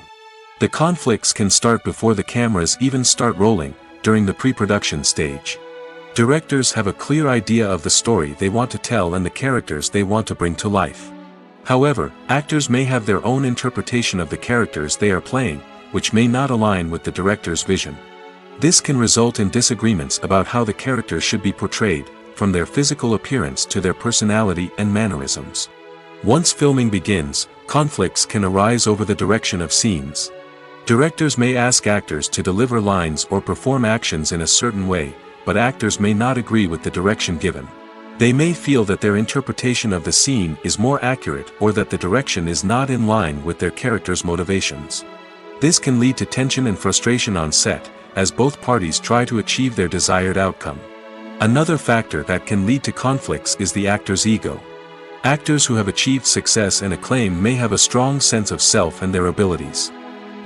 The conflicts can start before the cameras even start rolling, during the pre-production stage. Directors have a clear idea of the story they want to tell and the characters they want to bring to life. However, actors may have their own interpretation of the characters they are playing, which may not align with the director's vision. This can result in disagreements about how the characters should be portrayed, from their physical appearance to their personality and mannerisms. Once filming begins, conflicts can arise over the direction of scenes. Directors may ask actors to deliver lines or perform actions in a certain way, but actors may not agree with the direction given. They may feel that their interpretation of the scene is more accurate or that the direction is not in line with their character's motivations. This can lead to tension and frustration on set, as both parties try to achieve their desired outcome. Another factor that can lead to conflicts is the actor's ego. Actors who have achieved success and acclaim may have a strong sense of self and their abilities.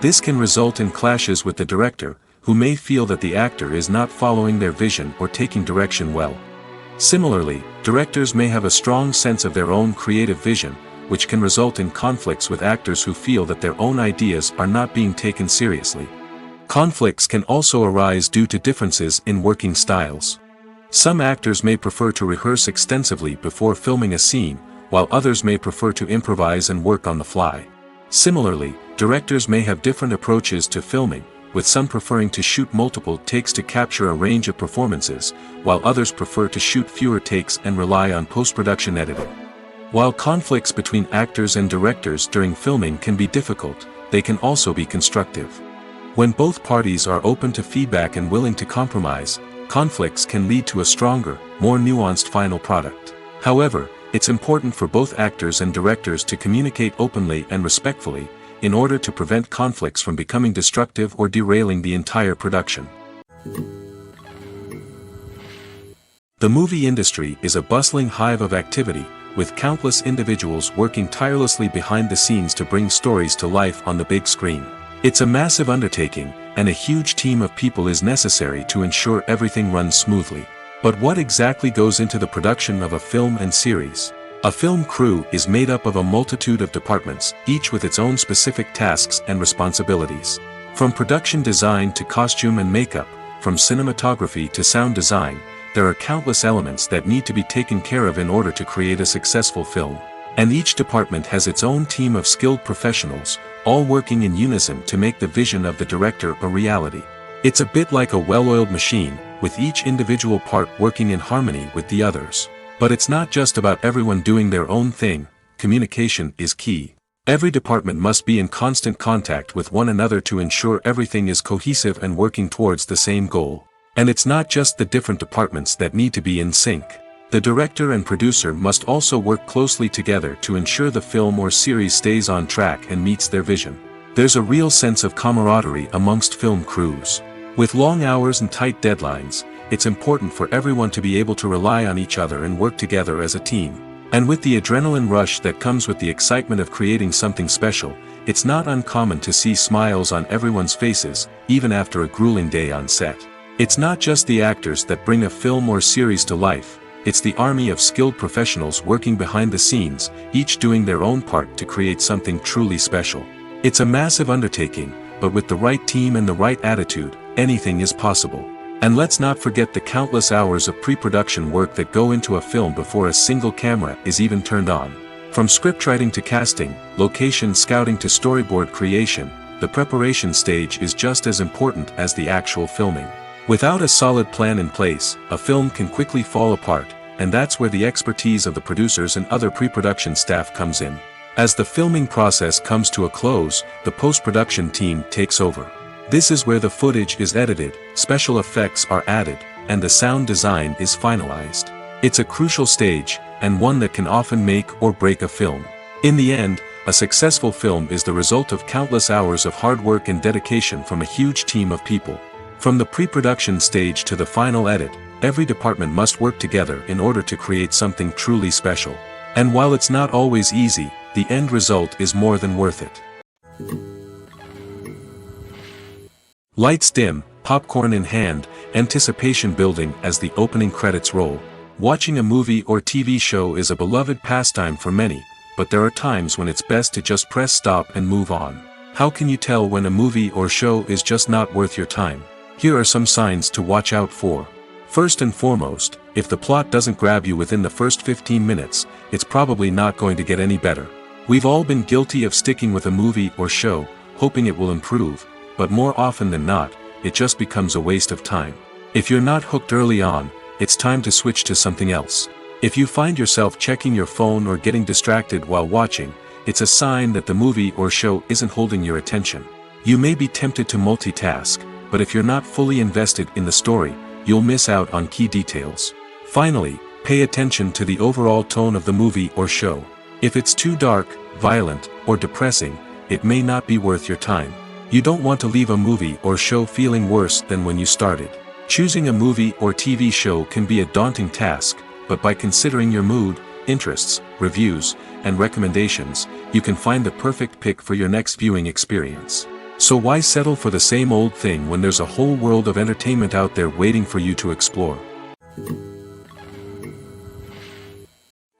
This can result in clashes with the director, who may feel that the actor is not following their vision or taking direction well. Similarly, directors may have a strong sense of their own creative vision, which can result in conflicts with actors who feel that their own ideas are not being taken seriously. Conflicts can also arise due to differences in working styles. Some actors may prefer to rehearse extensively before filming a scene, while others may prefer to improvise and work on the fly. Similarly, directors may have different approaches to filming, with some preferring to shoot multiple takes to capture a range of performances, while others prefer to shoot fewer takes and rely on post-production editing. While conflicts between actors and directors during filming can be difficult, they can also be constructive. When both parties are open to feedback and willing to compromise, conflicts can lead to a stronger, more nuanced final product. However, it's important for both actors and directors to communicate openly and respectfully, in order to prevent conflicts from becoming destructive or derailing the entire production. The movie industry is a bustling hive of activity, with countless individuals working tirelessly behind the scenes to bring stories to life on the big screen. It's a massive undertaking, and a huge team of people is necessary to ensure everything runs smoothly. But what exactly goes into the production of a film and series? A film crew is made up of a multitude of departments, each with its own specific tasks and responsibilities. From production design to costume and makeup, from cinematography to sound design, there are countless elements that need to be taken care of in order to create a successful film. And each department has its own team of skilled professionals, all working in unison to make the vision of the director a reality. It's a bit like a well-oiled machine, with each individual part working in harmony with the others. But it's not just about everyone doing their own thing. Communication is key. Every department must be in constant contact with one another to ensure everything is cohesive and working towards the same goal. And it's not just the different departments that need to be in sync. The director and producer must also work closely together to ensure the film or series stays on track and meets their vision. There's a real sense of camaraderie amongst film crews. With long hours and tight deadlines, it's important for everyone to be able to rely on each other and work together as a team. And with the adrenaline rush that comes with the excitement of creating something special, it's not uncommon to see smiles on everyone's faces, even after a grueling day on set. It's not just the actors that bring a film or series to life, it's the army of skilled professionals working behind the scenes, each doing their own part to create something truly special. It's a massive undertaking, but with the right team and the right attitude, anything is possible. And let's not forget the countless hours of pre-production work that go into a film before a single camera is even turned on. From scriptwriting to casting, location scouting to storyboard creation, the preparation stage is just as important as the actual filming. Without a solid plan in place, a film can quickly fall apart, and that's where the expertise of the producers and other pre-production staff comes in. As the filming process comes to a close, the post-production team takes over. This is where the footage is edited, special effects are added, and the sound design is finalized. It's a crucial stage, and one that can often make or break a film. In the end, A successful film is the result of countless hours of hard work and dedication from a huge team of people. From the pre-production stage to the final edit, every department must work together in order to create something truly special. And while it's not always easy, the end result is more than worth it. Lights dim, popcorn in hand, anticipation building as the opening credits roll. Watching a movie or TV show is a beloved pastime for many, but there are times when it's best to just press stop and move on. How can you tell when a movie or show is just not worth your time? Here are some signs to watch out for. First and foremost, if the plot doesn't grab you within the first 15 minutes, it's probably not going to get any better. We've all been guilty of sticking with a movie or show, hoping it will improve, but more often than not, it just becomes a waste of time. If you're not hooked early on, it's time to switch to something else. If you find yourself checking your phone or getting distracted while watching, it's a sign that the movie or show isn't holding your attention. You may be tempted to multitask, but if you're not fully invested in the story, you'll miss out on key details. Finally, pay attention to the overall tone of the movie or show. If it's too dark, violent, or depressing, it may not be worth your time. You don't want to leave a movie or show feeling worse than when you started. Choosing a movie or TV show can be a daunting task, but by considering your mood, interests, reviews, and recommendations, you can find the perfect pick for your next viewing experience. So why settle for the same old thing when there's a whole world of entertainment out there waiting for you to explore?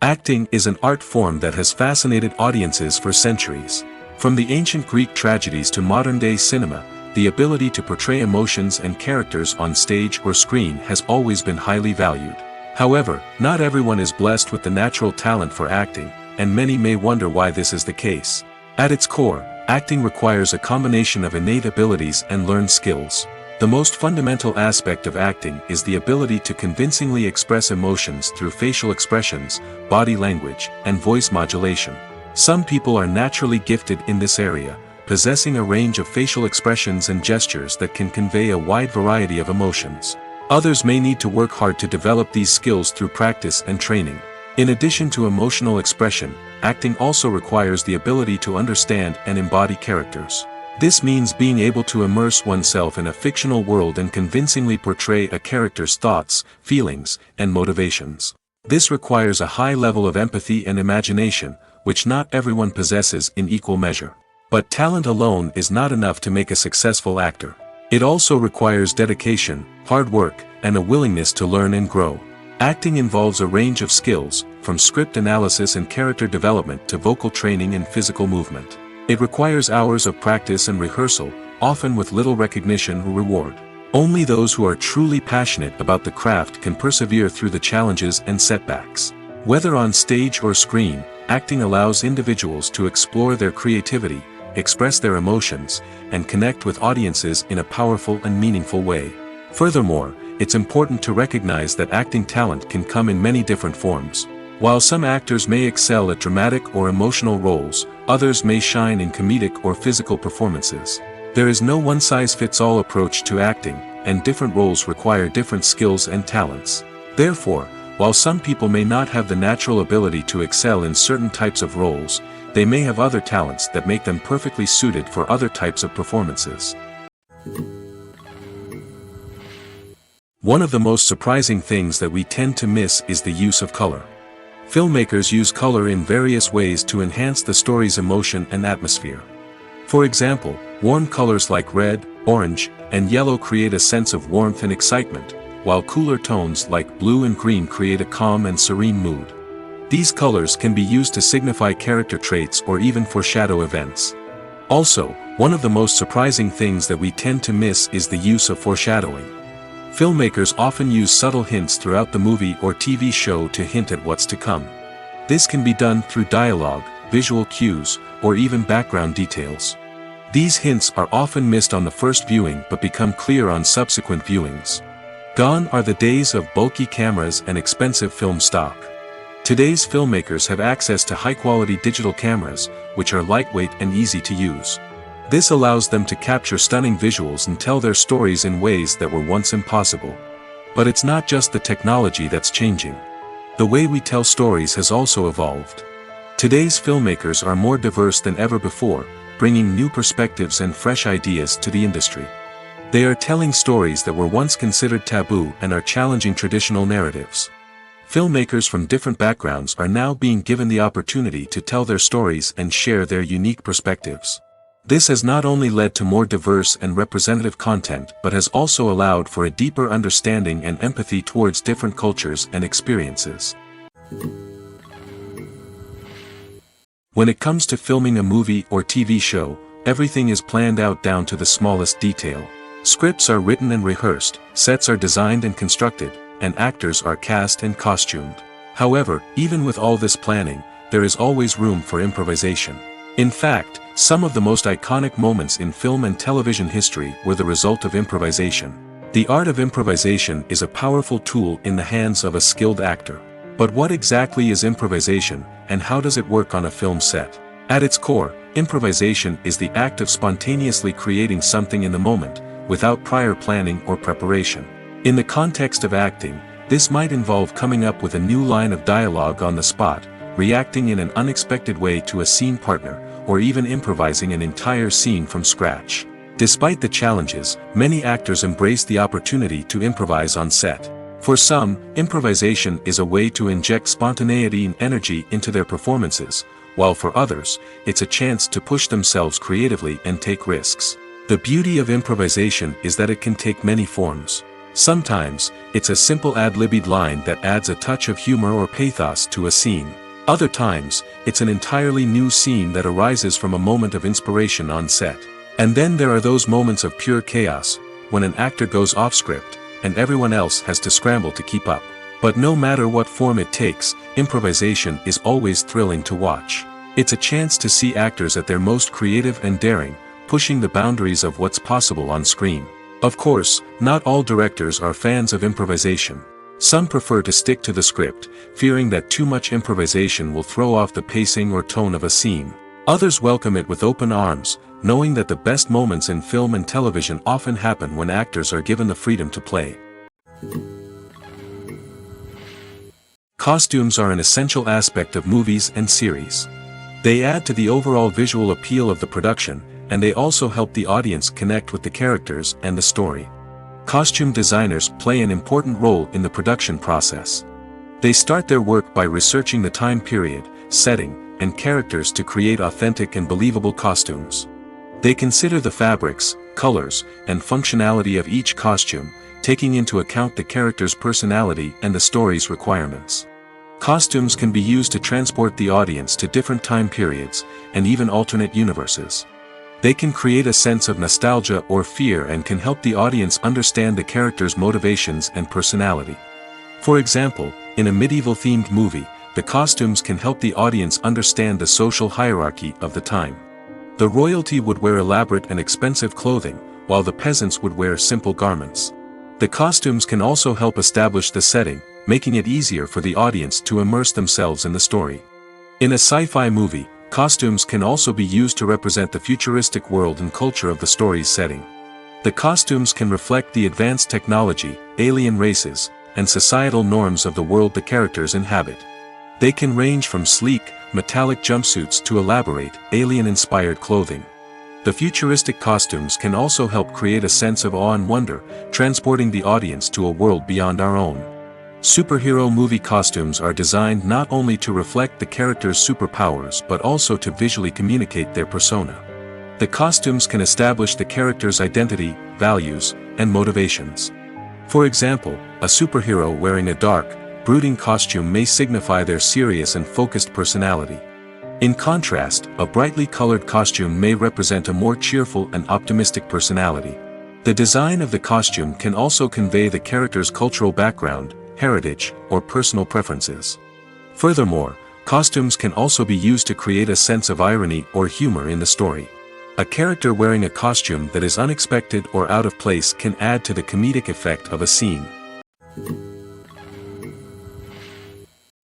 Acting is an art form that has fascinated audiences for centuries. From the ancient Greek tragedies to modern-day cinema, the ability to portray emotions and characters on stage or screen has always been highly valued. However, not everyone is blessed with the natural talent for acting, and many may wonder why this is the case. At its core, acting requires a combination of innate abilities and learned skills. The most fundamental aspect of acting is the ability to convincingly express emotions through facial expressions, body language, and voice modulation. Some people are naturally gifted in this area, possessing a range of facial expressions and gestures that can convey a wide variety of emotions. Others may need to work hard to develop these skills through practice and training. In addition to emotional expression, acting also requires the ability to understand and embody characters. This means being able to immerse oneself in a fictional world and convincingly portray a character's thoughts, feelings, and motivations. This requires a high level of empathy and imagination, which not everyone possesses in equal measure. But talent alone is not enough to make a successful actor. It also requires dedication, hard work, and a willingness to learn and grow. Acting involves a range of skills, from script analysis and character development to vocal training and physical movement. It requires hours of practice and rehearsal, often with little recognition or reward. Only those who are truly passionate about the craft can persevere through the challenges and setbacks. Whether on stage or screen, acting allows individuals to explore their creativity, express their emotions, and connect with audiences in a powerful and meaningful way. Furthermore, it's important to recognize that acting talent can come in many different forms. While some actors may excel at dramatic or emotional roles, others may shine in comedic or physical performances. There is no one-size-fits-all approach to acting, and different roles require different skills and talents. Therefore, while some people may not have the natural ability to excel in certain types of roles, they may have other talents that make them perfectly suited for other types of performances. One of the most surprising things that we tend to miss is the use of color. Filmmakers use color in various ways to enhance the story's emotion and atmosphere. For example, warm colors like red, orange, and yellow create a sense of warmth and excitement, while cooler tones like blue and green create a calm and serene mood. These colors can be used to signify character traits or even foreshadow events. Also, one of the most surprising things that we tend to miss is the use of foreshadowing. Filmmakers often use subtle hints throughout the movie or TV show to hint at what's to come. This can be done through dialogue, visual cues, or even background details. These hints are often missed on the first viewing but become clear on subsequent viewings. Gone are the days of bulky cameras and expensive film stock. Today's filmmakers have access to high-quality digital cameras, which are lightweight and easy to use. This allows them to capture stunning visuals and tell their stories in ways that were once impossible. But it's not just the technology that's changing. The way we tell stories has also evolved. Today's filmmakers are more diverse than ever before, bringing new perspectives and fresh ideas to the industry. They are telling stories that were once considered taboo and are challenging traditional narratives. Filmmakers from different backgrounds are now being given the opportunity to tell their stories and share their unique perspectives. This has not only led to more diverse and representative content but has also allowed for a deeper understanding and empathy towards different cultures and experiences. When it comes to filming a movie or TV show, everything is planned out down to the smallest detail. Scripts are written and rehearsed, sets are designed and constructed, and actors are cast and costumed. However, even with all this planning, there is always room for improvisation. In fact, some of the most iconic moments in film and television history were the result of improvisation. The art of improvisation is a powerful tool in the hands of a skilled actor. But what exactly is improvisation, and how does it work on a film set? At its core, improvisation is the act of spontaneously creating something in the moment, without prior planning or preparation. In the context of acting, this might involve coming up with a new line of dialogue on the spot, reacting in an unexpected way to a scene partner, or even improvising an entire scene from scratch. Despite the challenges, many actors embrace the opportunity to improvise on set. For some, improvisation is a way to inject spontaneity and energy into their performances, while for others, it's a chance to push themselves creatively and take risks. The beauty of improvisation is that it can take many forms. Sometimes, it's a simple ad-libbed line that adds a touch of humor or pathos to a scene. Other times, it's an entirely new scene that arises from a moment of inspiration on set. And then there are those moments of pure chaos, when an actor goes off script, and everyone else has to scramble to keep up. But no matter what form it takes, improvisation is always thrilling to watch. It's a chance to see actors at their most creative and daring, pushing the boundaries of what's possible on screen. Of course, not all directors are fans of improvisation. Some prefer to stick to the script, fearing that too much improvisation will throw off the pacing or tone of a scene. Others welcome it with open arms, knowing that the best moments in film and television often happen when actors are given the freedom to play. Costumes are an essential aspect of movies and series. They add to the overall visual appeal of the production, and they also help the audience connect with the characters and the story. Costume designers play an important role in the production process. They start their work by researching the time period, setting, and characters to create authentic and believable costumes. They consider the fabrics, colors, and functionality of each costume, taking into account the character's personality and the story's requirements. Costumes can be used to transport the audience to different time periods, and even alternate universes. They can create a sense of nostalgia or fear and can help the audience understand the character's motivations and personality. For example, in a medieval-themed movie, the costumes can help the audience understand the social hierarchy of the time. The royalty would wear elaborate and expensive clothing, while the peasants would wear simple garments. The costumes can also help establish the setting, making it easier for the audience to immerse themselves in the story. In a sci-fi movie, costumes can also be used to represent the futuristic world and culture of the story's setting. The costumes can reflect the advanced technology, alien races, and societal norms of the world the characters inhabit. They can range from sleek, metallic jumpsuits to elaborate, alien-inspired clothing. The futuristic costumes can also help create a sense of awe and wonder, transporting the audience to a world beyond our own. Superhero movie costumes are designed not only to reflect the character's superpowers but also to visually communicate their persona. The costumes can establish the character's identity, values, and motivations. For example, a superhero wearing a dark, brooding costume may signify their serious and focused personality. In contrast, a brightly colored costume may represent a more cheerful and optimistic personality. The design of the costume can also convey the character's cultural background, heritage, or personal preferences. Furthermore, costumes can also be used to create a sense of irony or humor in the story. A character wearing a costume that is unexpected or out of place can add to the comedic effect of a scene.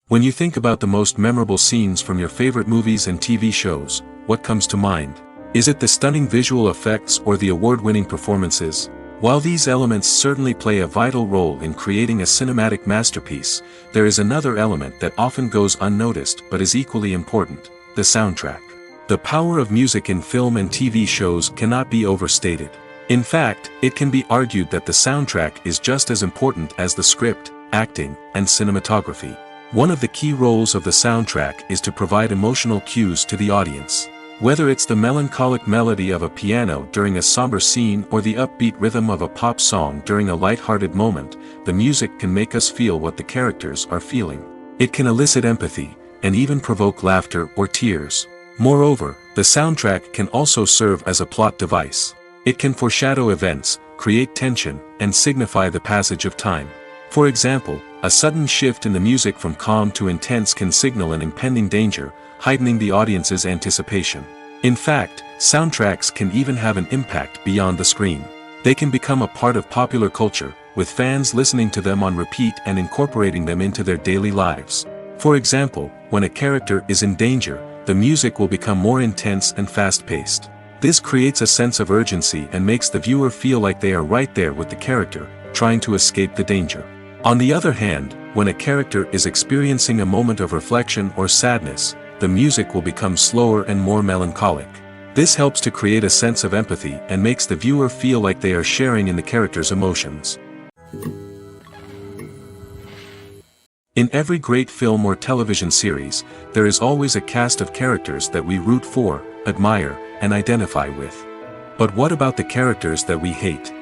When you think about the most memorable scenes from your favorite movies and TV shows, what comes to mind? Is it the stunning visual effects or the award-winning performances? While these elements certainly play a vital role in creating a cinematic masterpiece, there is another element that often goes unnoticed but is equally important: the soundtrack. The power of music in film and TV shows cannot be overstated. In fact, it can be argued that the soundtrack is just as important as the script, acting, and cinematography. One of the key roles of the soundtrack is to provide emotional cues to the audience. Whether it's the melancholic melody of a piano during a somber scene or the upbeat rhythm of a pop song during a light-hearted moment, the music can make us feel what the characters are feeling. It can elicit empathy, and even provoke laughter or tears. Moreover, the soundtrack can also serve as a plot device. It can foreshadow events, create tension, and signify the passage of time. For example, a sudden shift in the music from calm to intense can signal an impending danger, heightening the audience's anticipation. In fact, soundtracks can even have an impact beyond the screen. They can become a part of popular culture, with fans listening to them on repeat and incorporating them into their daily lives. For example, when a character is in danger, the music will become more intense and fast-paced. This creates a sense of urgency and makes the viewer feel like they are right there with the character, trying to escape the danger. On the other hand, when a character is experiencing a moment of reflection or sadness, the music will become slower and more melancholic. This helps to create a sense of empathy and makes the viewer feel like they are sharing in the character's emotions. In every great film or television series, there is always a cast of characters that we root for, admire, and identify with. But what about the characters that we hate?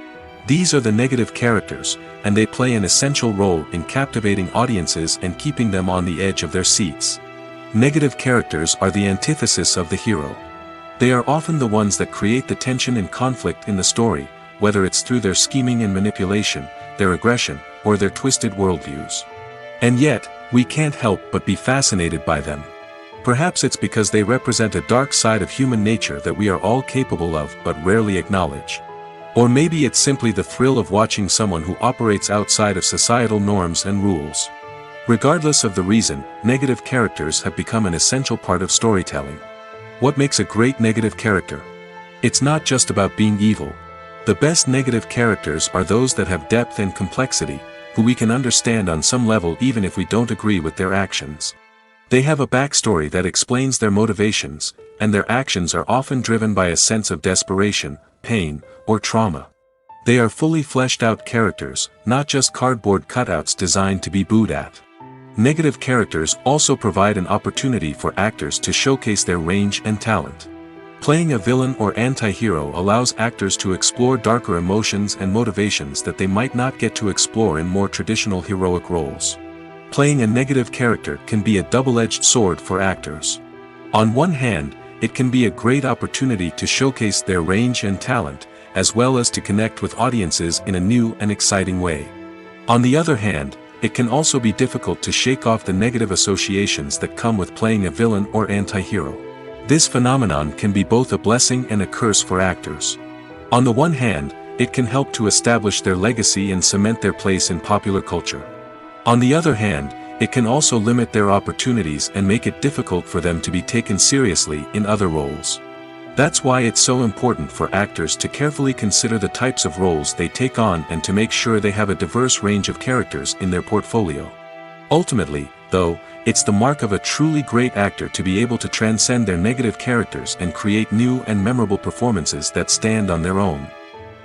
These are the negative characters, and they play an essential role in captivating audiences and keeping them on the edge of their seats. Negative characters are the antithesis of the hero. They are often the ones that create the tension and conflict in the story, whether it's through their scheming and manipulation, their aggression, or their twisted worldviews. And yet, we can't help but be fascinated by them. Perhaps it's because they represent a dark side of human nature that we are all capable of but rarely acknowledge. Or maybe it's simply the thrill of watching someone who operates outside of societal norms and rules. Regardless of the reason, negative characters have become an essential part of storytelling. What makes a great negative character? It's not just about being evil. The best negative characters are those that have depth and complexity, who we can understand on some level even if we don't agree with their actions. They have a backstory that explains their motivations, and their actions are often driven by a sense of desperation, pain, or trauma. They are fully fleshed out characters, not just cardboard cutouts designed to be booed at. Negative characters also provide an opportunity for actors to showcase their range and talent. Playing a villain or anti-hero allows actors to explore darker emotions and motivations that they might not get to explore in more traditional heroic roles. Playing a negative character can be a double-edged sword for actors. On one hand, it can be a great opportunity to showcase their range and talent, as well as to connect with audiences in a new and exciting way. On the other hand, it can also be difficult to shake off the negative associations that come with playing a villain or anti-hero. This phenomenon can be both a blessing and a curse for actors. On the one hand, it can help to establish their legacy and cement their place in popular culture. On the other hand, it can also limit their opportunities and make it difficult for them to be taken seriously in other roles. That's why it's so important for actors to carefully consider the types of roles they take on and to make sure they have a diverse range of characters in their portfolio. Ultimately, though, it's the mark of a truly great actor to be able to transcend their negative characters and create new and memorable performances that stand on their own.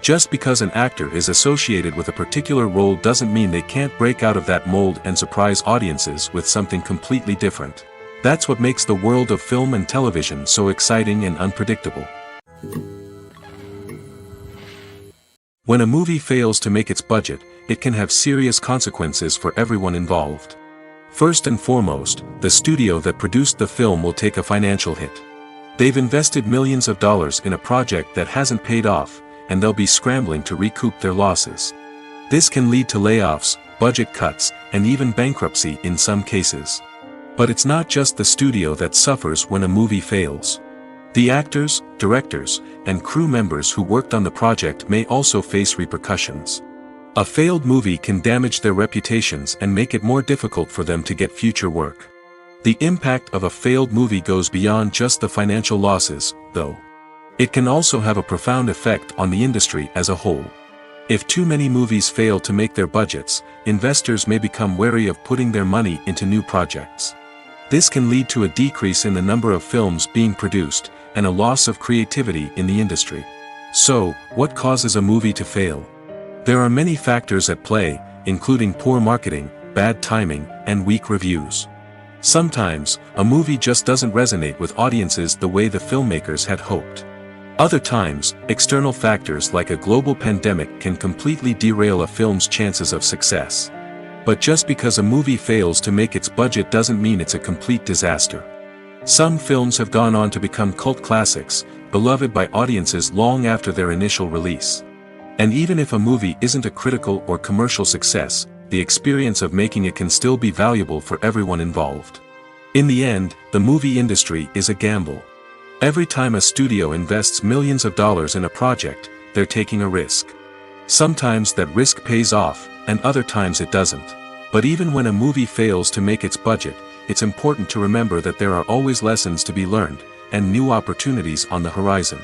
Just because an actor is associated with a particular role doesn't mean they can't break out of that mold and surprise audiences with something completely different. That's what makes the world of film and television so exciting and unpredictable. When a movie fails to make its budget, it can have serious consequences for everyone involved. First and foremost, the studio that produced the film will take a financial hit. They've invested millions of dollars in a project that hasn't paid off, and they'll be scrambling to recoup their losses. This can lead to layoffs, budget cuts, and even bankruptcy in some cases. But it's not just the studio that suffers when a movie fails. The actors, directors, and crew members who worked on the project may also face repercussions. A failed movie can damage their reputations and make it more difficult for them to get future work. The impact of a failed movie goes beyond just the financial losses, though. It can also have a profound effect on the industry as a whole. If too many movies fail to make their budgets, investors may become wary of putting their money into new projects. This can lead to a decrease in the number of films being produced, and a loss of creativity in the industry. So, what causes a movie to fail? There are many factors at play, including poor marketing, bad timing, and weak reviews. Sometimes, a movie just doesn't resonate with audiences the way the filmmakers had hoped. Other times, external factors like a global pandemic can completely derail a film's chances of success. But just because a movie fails to make its budget doesn't mean it's a complete disaster. Some films have gone on to become cult classics, beloved by audiences long after their initial release. And even if a movie isn't a critical or commercial success, the experience of making it can still be valuable for everyone involved. In the end, the movie industry is a gamble. Every time a studio invests millions of dollars in a project, they're taking a risk. Sometimes that risk pays off, and other times it doesn't. But even when a movie fails to make its budget, it's important to remember that there are always lessons to be learned, and new opportunities on the horizon.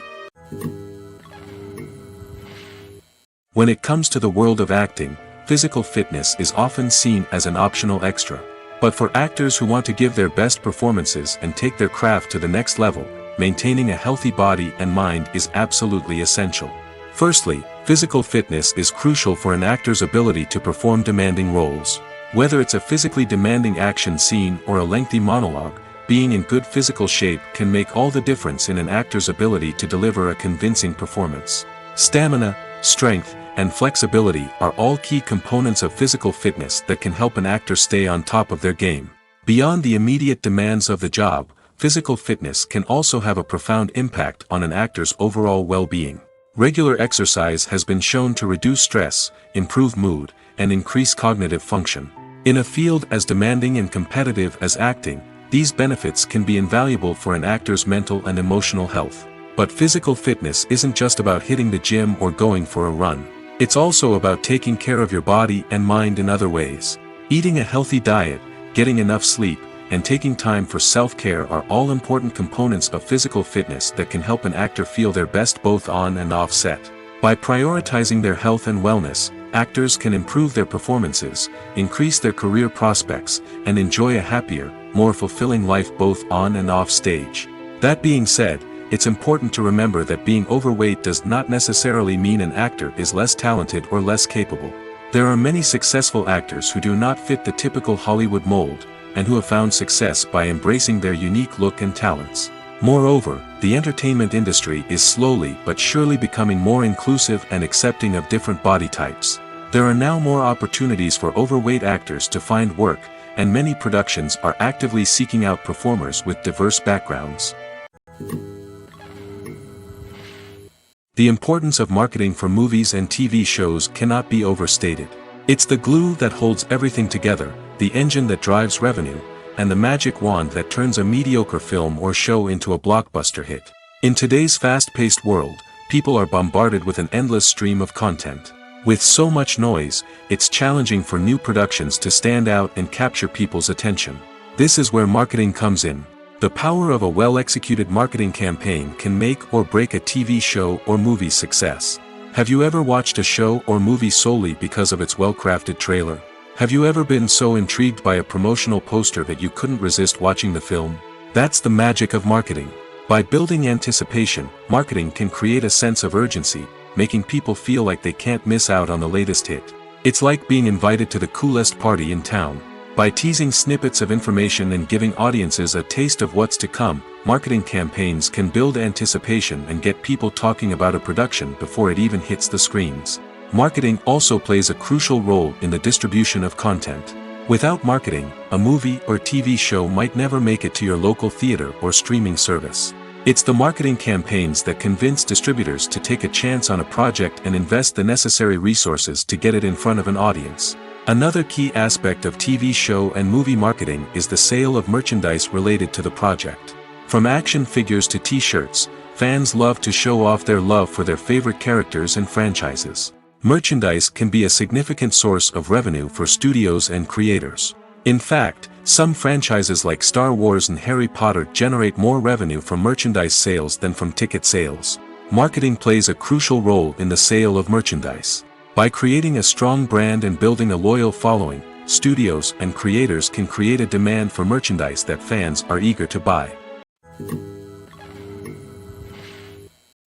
When it comes to the world of acting, physical fitness is often seen as an optional extra. But for actors who want to give their best performances and take their craft to the next level, maintaining a healthy body and mind is absolutely essential. Firstly, physical fitness is crucial for an actor's ability to perform demanding roles. Whether it's a physically demanding action scene or a lengthy monologue, being in good physical shape can make all the difference in an actor's ability to deliver a convincing performance. Stamina, strength, and flexibility are all key components of physical fitness that can help an actor stay on top of their game. Beyond the immediate demands of the job, physical fitness can also have a profound impact on an actor's overall well-being. Regular exercise has been shown to reduce stress, improve mood, and increase cognitive function. In a field as demanding and competitive as acting, these benefits can be invaluable for an actor's mental and emotional health. But physical fitness isn't just about hitting the gym or going for a run. It's also about taking care of your body and mind in other ways. Eating a healthy diet, getting enough sleep, and taking time for self-care are all important components of physical fitness that can help an actor feel their best both on and off set. By prioritizing their health and wellness, actors can improve their performances, increase their career prospects, and enjoy a happier, more fulfilling life both on and off stage. That being said, it's important to remember that being overweight does not necessarily mean an actor is less talented or less capable. There are many successful actors who do not fit the typical Hollywood mold, and who have found success by embracing their unique look and talents. Moreover, the entertainment industry is slowly but surely becoming more inclusive and accepting of different body types. There are now more opportunities for overweight actors to find work, and many productions are actively seeking out performers with diverse backgrounds. The importance of marketing for movies and TV shows cannot be overstated. It's the glue that holds everything together, the engine that drives revenue, and the magic wand that turns a mediocre film or show into a blockbuster hit. In today's fast-paced world, people are bombarded with an endless stream of content. With so much noise, it's challenging for new productions to stand out and capture people's attention. This is where marketing comes in. The power of a well-executed marketing campaign can make or break a TV show or movie's success. Have you ever watched a show or movie solely because of its well-crafted trailer? Have you ever been so intrigued by a promotional poster that you couldn't resist watching the film? That's the magic of marketing. By building anticipation, marketing can create a sense of urgency, making people feel like they can't miss out on the latest hit. It's like being invited to the coolest party in town. By teasing snippets of information and giving audiences a taste of what's to come, marketing campaigns can build anticipation and get people talking about a production before it even hits the screens. Marketing also plays a crucial role in the distribution of content. Without marketing, a movie or TV show might never make it to your local theater or streaming service. It's the marketing campaigns that convince distributors to take a chance on a project and invest the necessary resources to get it in front of an audience. Another key aspect of TV show and movie marketing is the sale of merchandise related to the project. From action figures to t-shirts, fans love to show off their love for their favorite characters and franchises. Merchandise can be a significant source of revenue for studios and creators. In fact, some franchises like Star Wars and Harry Potter generate more revenue from merchandise sales than from ticket sales. Marketing plays a crucial role in the sale of merchandise. By creating a strong brand and building a loyal following, studios and creators can create a demand for merchandise that fans are eager to buy.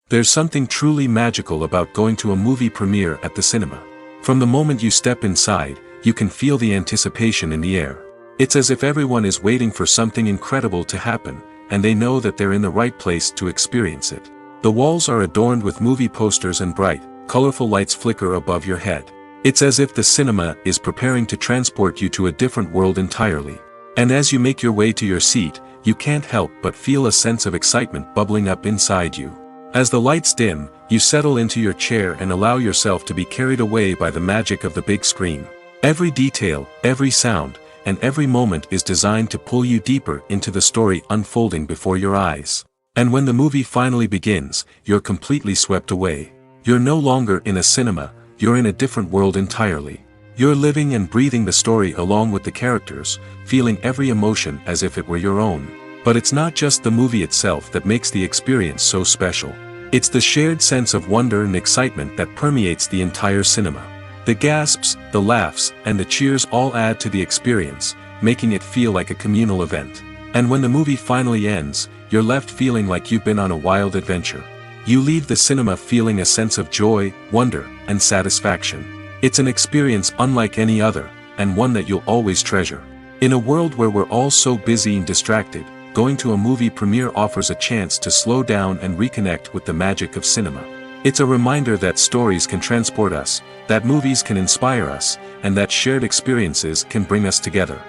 There's something truly magical about going to a movie premiere at the cinema. From the moment you step inside, you can feel the anticipation in the air. It's as if everyone is waiting for something incredible to happen, and they know that they're in the right place to experience it. The walls are adorned with movie posters and bright, colorful lights flicker above your head. It's as if the cinema is preparing to transport you to a different world entirely. And as you make your way to your seat, you can't help but feel a sense of excitement bubbling up inside you. As the lights dim, you settle into your chair and allow yourself to be carried away by the magic of the big screen. Every detail, every sound, and every moment is designed to pull you deeper into the story unfolding before your eyes. And when the movie finally begins, you're completely swept away. You're no longer in a cinema, you're in a different world entirely. You're living and breathing the story along with the characters, feeling every emotion as if it were your own. But it's not just the movie itself that makes the experience so special. It's the shared sense of wonder and excitement that permeates the entire cinema. The gasps, the laughs, and the cheers all add to the experience, making it feel like a communal event. And when the movie finally ends, you're left feeling like you've been on a wild adventure. You leave the cinema feeling a sense of joy, wonder, and satisfaction. It's an experience unlike any other, and one that you'll always treasure. In a world where we're all so busy and distracted, going to a movie premiere offers a chance to slow down and reconnect with the magic of cinema. It's a reminder that stories can transport us, that movies can inspire us, and that shared experiences can bring us together.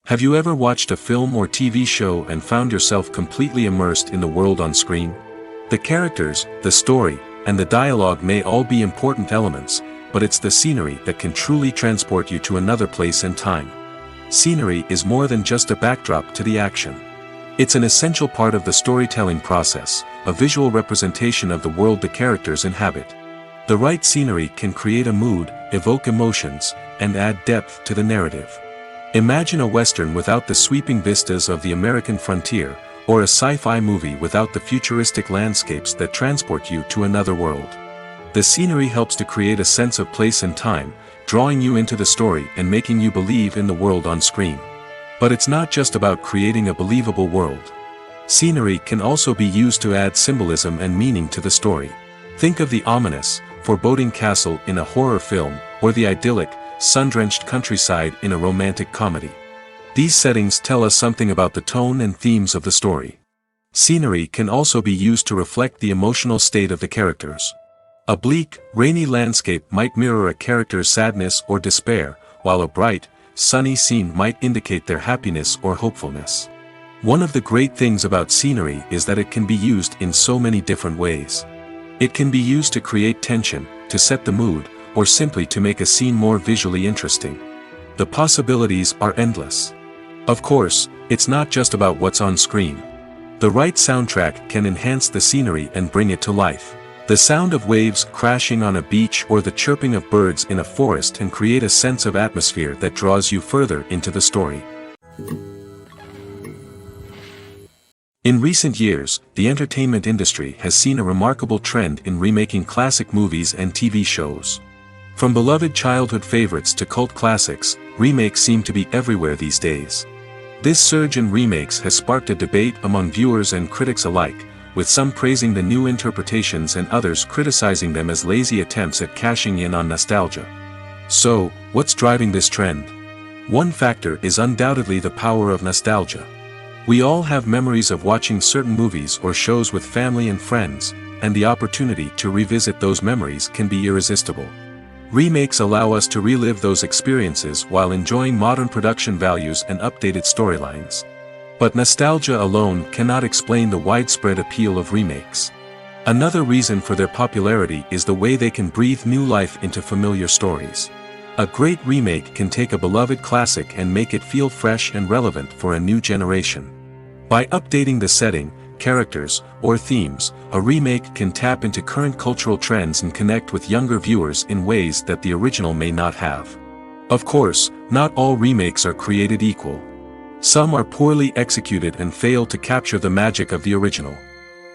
Have you ever watched a film or TV show and found yourself completely immersed in the world on screen? The characters, the story, and the dialogue may all be important elements, but it's the scenery that can truly transport you to another place and time. Scenery is more than just a backdrop to the action. It's an essential part of the storytelling process, a visual representation of the world the characters inhabit. The right scenery can create a mood, evoke emotions, and add depth to the narrative. Imagine a Western without the sweeping vistas of the American frontier, or a sci-fi movie without the futuristic landscapes that transport you to another world. The scenery helps to create a sense of place and time, drawing you into the story and making you believe in the world on screen. But it's not just about creating a believable world. Scenery can also be used to add symbolism and meaning to the story. Think of the ominous, foreboding castle in a horror film, or the idyllic, sun-drenched countryside in a romantic comedy. These settings tell us something about the tone and themes of the story. Scenery can also be used to reflect the emotional state of the characters. A bleak, rainy landscape might mirror a character's sadness or despair, while a bright, sunny scene might indicate their happiness or hopefulness. One of the great things about scenery is that it can be used in so many different ways. It can be used to create tension, to set the mood, or simply to make a scene more visually interesting. The possibilities are endless. Of course, it's not just about what's on screen. The right soundtrack can enhance the scenery and bring it to life. The sound of waves crashing on a beach or the chirping of birds in a forest can create a sense of atmosphere that draws you further into the story. In recent years, the entertainment industry has seen a remarkable trend in remaking classic movies and TV shows. From beloved childhood favorites to cult classics, remakes seem to be everywhere these days. This surge in remakes has sparked a debate among viewers and critics alike, with some praising the new interpretations and others criticizing them as lazy attempts at cashing in on nostalgia. So, what's driving this trend? One factor is undoubtedly the power of nostalgia. We all have memories of watching certain movies or shows with family and friends, and the opportunity to revisit those memories can be irresistible. Remakes allow us to relive those experiences while enjoying modern production values and updated storylines. But nostalgia alone cannot explain the widespread appeal of remakes. Another reason for their popularity is the way they can breathe new life into familiar stories. A great remake can take a beloved classic and make it feel fresh and relevant for a new generation. By updating the setting, characters, or themes, a remake can tap into current cultural trends and connect with younger viewers in ways that the original may not have. Of course, not all remakes are created equal. Some are poorly executed and fail to capture the magic of the original.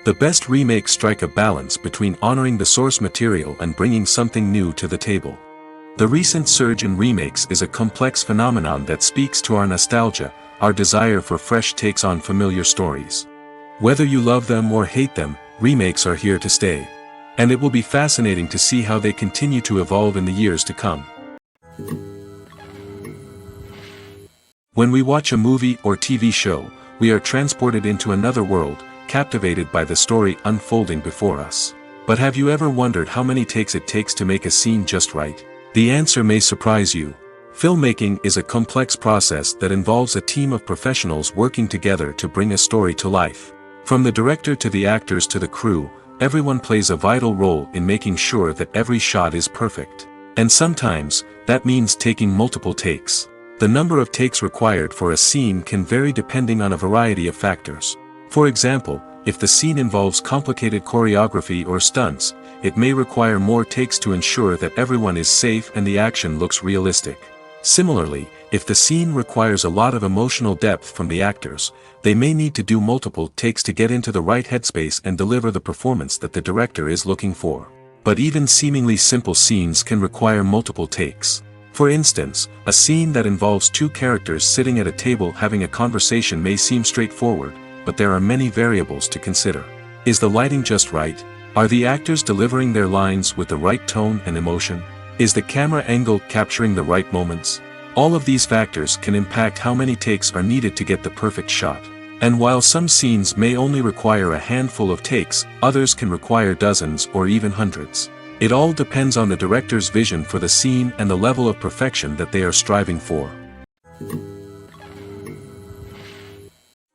The best remakes strike a balance between honoring the source material and bringing something new to the table. The recent surge in remakes is a complex phenomenon that speaks to our nostalgia, our desire for fresh takes on familiar stories. Whether you love them or hate them, remakes are here to stay. And it will be fascinating to see how they continue to evolve in the years to come. When we watch a movie or TV show, we are transported into another world, captivated by the story unfolding before us. But have you ever wondered how many takes it takes to make a scene just right? The answer may surprise you. Filmmaking is a complex process that involves a team of professionals working together to bring a story to life. From the director to the actors to the crew, everyone plays a vital role in making sure that every shot is perfect. And sometimes, that means taking multiple takes. The number of takes required for a scene can vary depending on a variety of factors. For example, if the scene involves complicated choreography or stunts, it may require more takes to ensure that everyone is safe and the action looks realistic. Similarly, if the scene requires a lot of emotional depth from the actors, they may need to do multiple takes to get into the right headspace and deliver the performance that the director is looking for. But even seemingly simple scenes can require multiple takes. For instance, a scene that involves two characters sitting at a table having a conversation may seem straightforward, but there are many variables to consider. Is the lighting just right? Are the actors delivering their lines with the right tone and emotion? Is the camera angle capturing the right moments? All of these factors can impact how many takes are needed to get the perfect shot. And while some scenes may only require a handful of takes, others can require dozens or even hundreds. It all depends on the director's vision for the scene and the level of perfection that they are striving for.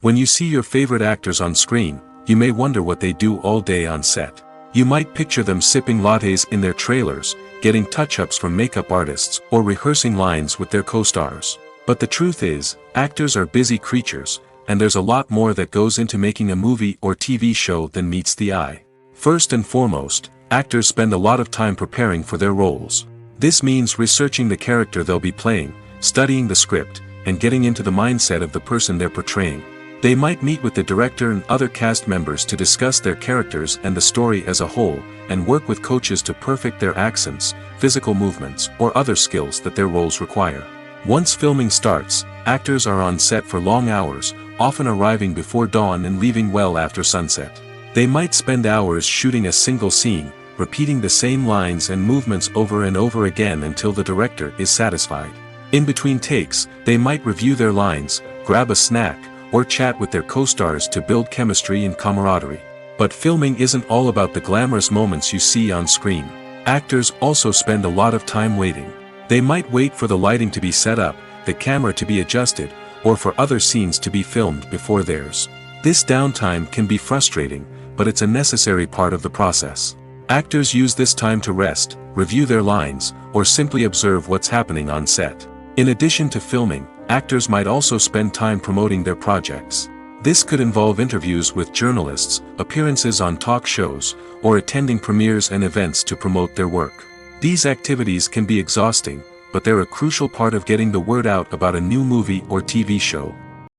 When you see your favorite actors on screen, you may wonder what they do all day on set. You might picture them sipping lattes in their trailers, getting touch-ups from makeup artists, or rehearsing lines with their co-stars. But the truth is, actors are busy creatures, and there's a lot more that goes into making a movie or TV show than meets the eye. First and foremost, actors spend a lot of time preparing for their roles. This means researching the character they'll be playing, studying the script, and getting into the mindset of the person they're portraying. They might meet with the director and other cast members to discuss their characters and the story as a whole, and work with coaches to perfect their accents, physical movements, or other skills that their roles require. Once filming starts, actors are on set for long hours, often arriving before dawn and leaving well after sunset. They might spend hours shooting a single scene, repeating the same lines and movements over and over again until the director is satisfied. In between takes, they might review their lines, grab a snack, or chat with their co-stars to build chemistry and camaraderie. But filming isn't all about the glamorous moments you see on screen. Actors also spend a lot of time waiting. They might wait for the lighting to be set up, the camera to be adjusted, or for other scenes to be filmed before theirs. This downtime can be frustrating, but it's a necessary part of the process. Actors use this time to rest, review their lines, or simply observe what's happening on set. In addition to filming, actors might also spend time promoting their projects. This could involve interviews with journalists, appearances on talk shows, or attending premieres and events to promote their work. These activities can be exhausting, but they're a crucial part of getting the word out about a new movie or TV show.